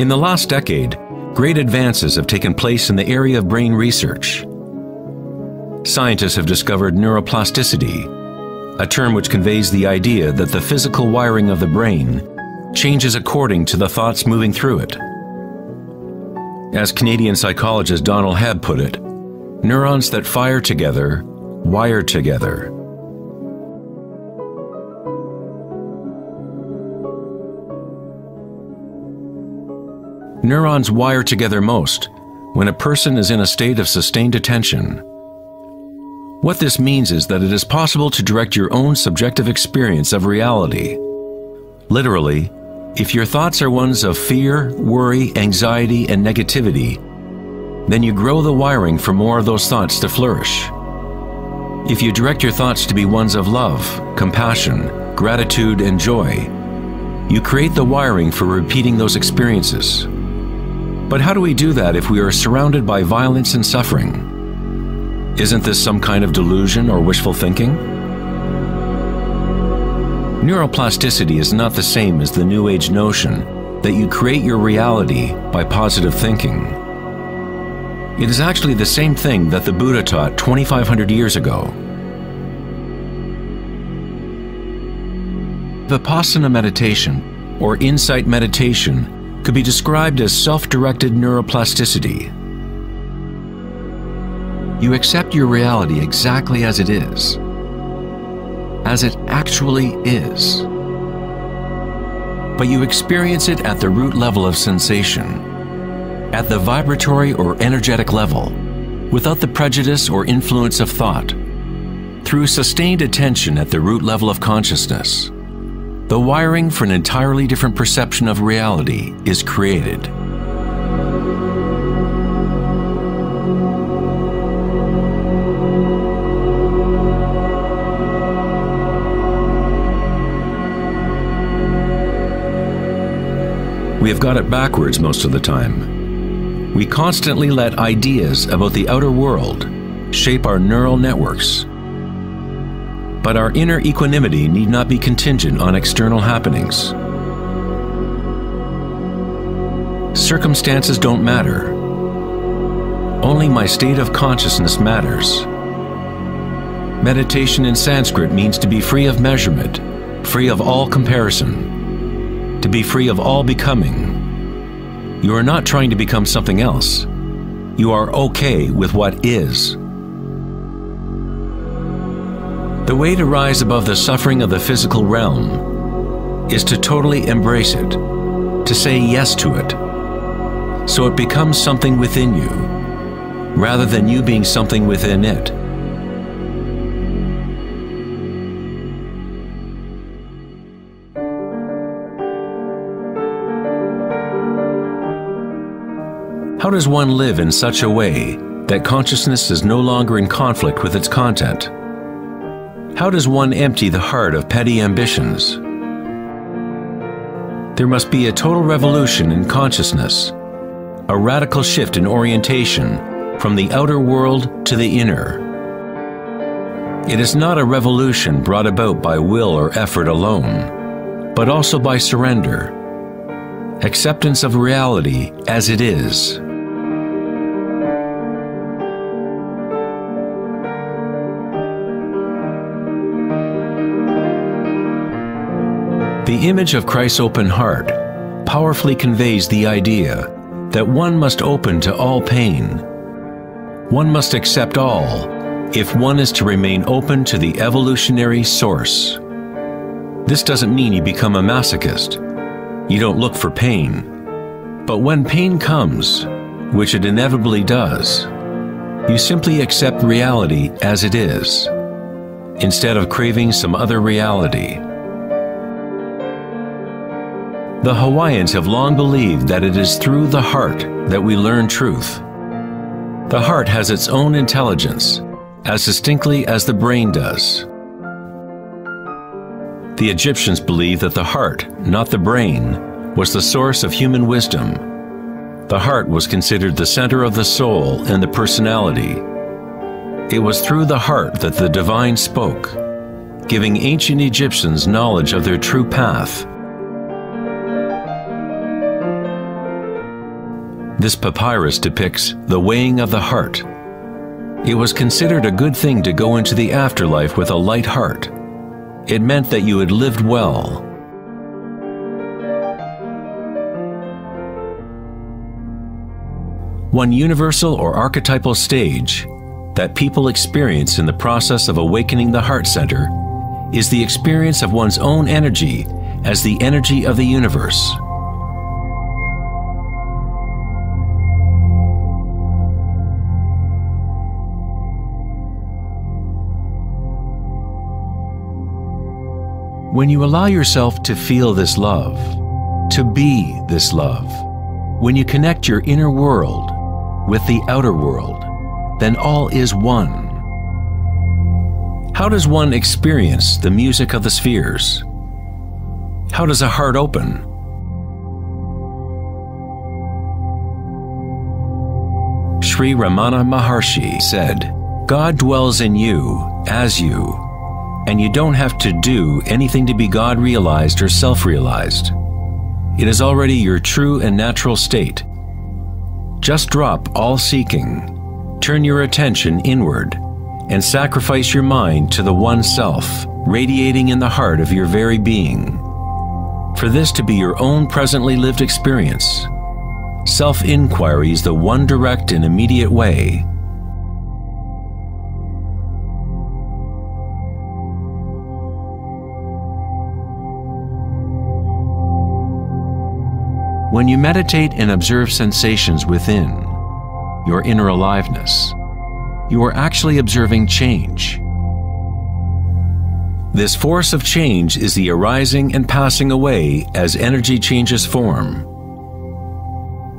In the last decade, great advances have taken place in the area of brain research. Scientists have discovered neuroplasticity, a term which conveys the idea that the physical wiring of the brain changes according to the thoughts moving through it. As Canadian psychologist Donald Hebb put it, neurons that fire together, wire together. Neurons wire together most when a person is in a state of sustained attention. What this means is that it is possible to direct your own subjective experience of reality. Literally, if your thoughts are ones of fear, worry, anxiety, and negativity, then you grow the wiring for more of those thoughts to flourish. If you direct your thoughts to be ones of love, compassion, gratitude, and joy, you create the wiring for repeating those experiences. But how do we do that if we are surrounded by violence and suffering? Isn't this some kind of delusion or wishful thinking? Neuroplasticity is not the same as the New Age notion that you create your reality by positive thinking. It is actually the same thing that the Buddha taught 2,500 years ago. Vipassana meditation, or insight meditation, could be described as self-directed neuroplasticity. You accept your reality exactly as it is, as it actually is. But you experience it at the root level of sensation, at the vibratory or energetic level, without the prejudice or influence of thought, through sustained attention at the root level of consciousness. The wiring for an entirely different perception of reality is created. We have got it backwards most of the time. We constantly let ideas about the outer world shape our neural networks. But our inner equanimity need not be contingent on external happenings. Circumstances don't matter. Only my state of consciousness matters. Meditation in Sanskrit means to be free of measurement, free of all comparison, to be free of all becoming. You are not trying to become something else. You are okay with what is. The way to rise above the suffering of the physical realm is to totally embrace it, to say yes to it, so it becomes something within you, rather than you being something within it. How does one live in such a way that consciousness is no longer in conflict with its content? How does one empty the heart of petty ambitions? There must be a total revolution in consciousness, a radical shift in orientation from the outer world to the inner. It is not a revolution brought about by will or effort alone, but also by surrender, acceptance of reality as it is. The image of Christ's open heart powerfully conveys the idea that one must open to all pain. One must accept all if one is to remain open to the evolutionary source. This doesn't mean you become a masochist. You don't look for pain. But when pain comes, which it inevitably does, you simply accept reality as it is, instead of craving some other reality. The Hawaiians have long believed that it is through the heart that we learn truth. The heart has its own intelligence, as distinctly as the brain does. The Egyptians believed that the heart, not the brain, was the source of human wisdom. The heart was considered the center of the soul and the personality. It was through the heart that the divine spoke, giving ancient Egyptians knowledge of their true path. This papyrus depicts the weighing of the heart. It was considered a good thing to go into the afterlife with a light heart. It meant that you had lived well. One universal or archetypal stage that people experience in the process of awakening the heart center is the experience of one's own energy as the energy of the universe. When you allow yourself to feel this love, to be this love, when you connect your inner world with the outer world, then all is one. How does one experience the music of the spheres? How does a heart open? Sri Ramana Maharshi said, "God dwells in you, as you, and you don't have to do anything to be God-realized or self-realized. It is already your true and natural state. Just drop all seeking, turn your attention inward, and sacrifice your mind to the one self, radiating in the heart of your very being. For this to be your own presently lived experience, self-inquiry is the one direct and immediate way." When you meditate and observe sensations within, your inner aliveness, you are actually observing change. This force of change is the arising and passing away as energy changes form.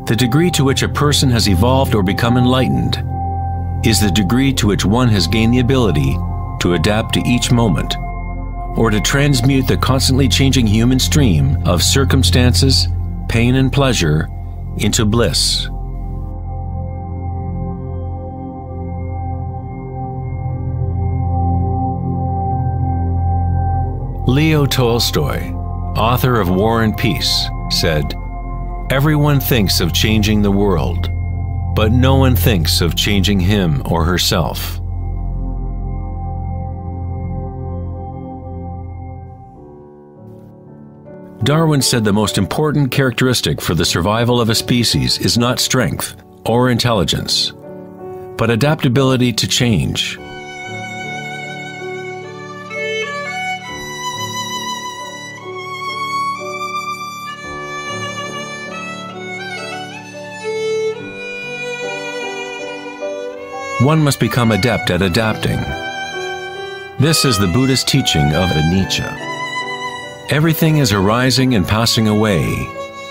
The degree to which a person has evolved or become enlightened is the degree to which one has gained the ability to adapt to each moment, or to transmute the constantly changing human stream of circumstances, pain and pleasure, into bliss. Leo Tolstoy, author of War and Peace, said, "Everyone thinks of changing the world, but no one thinks of changing him or herself." Darwin said the most important characteristic for the survival of a species is not strength or intelligence, but adaptability to change. One must become adept at adapting. This is the Buddhist teaching of anicca. Everything is arising and passing away,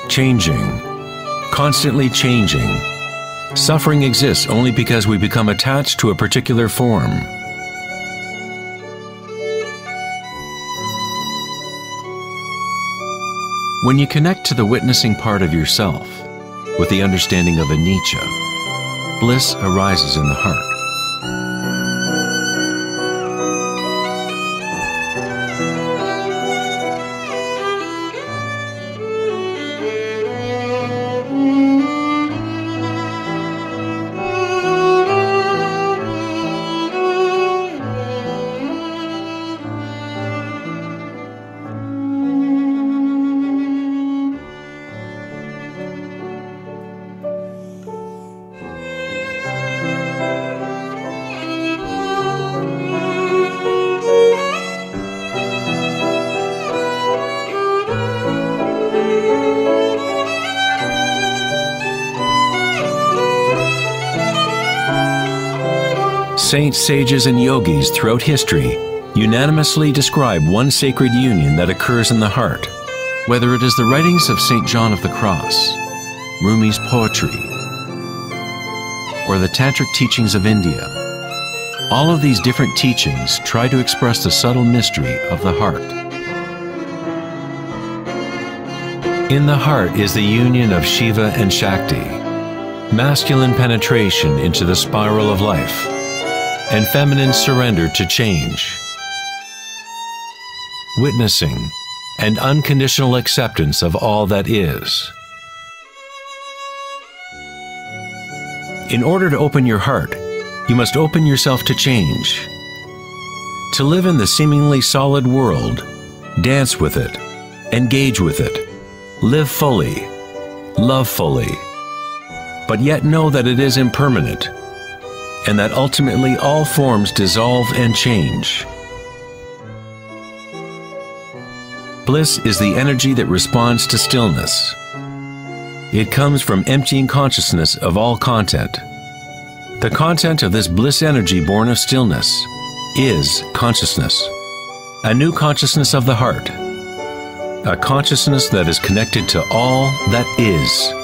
changing, constantly changing. Suffering exists only because we become attached to a particular form. When you connect to the witnessing part of yourself with the understanding of anicca, bliss arises in the heart. Saints, sages, and yogis throughout history unanimously describe one sacred union that occurs in the heart. Whether it is the writings of St. John of the Cross, Rumi's poetry, or the tantric teachings of India, all of these different teachings try to express the subtle mystery of the heart. In the heart is the union of Shiva and Shakti, masculine penetration into the spiral of life, and feminine surrender to change. Witnessing and unconditional acceptance of all that is. In order to open your heart, you must open yourself to change. To live in the seemingly solid world, dance with it, engage with it, live fully, love fully, but yet know that it is impermanent, and that ultimately all forms dissolve and change. Bliss is the energy that responds to stillness. It comes from emptying consciousness of all content. The content of this bliss energy born of stillness is consciousness, a new consciousness of the heart, a consciousness that is connected to all that is.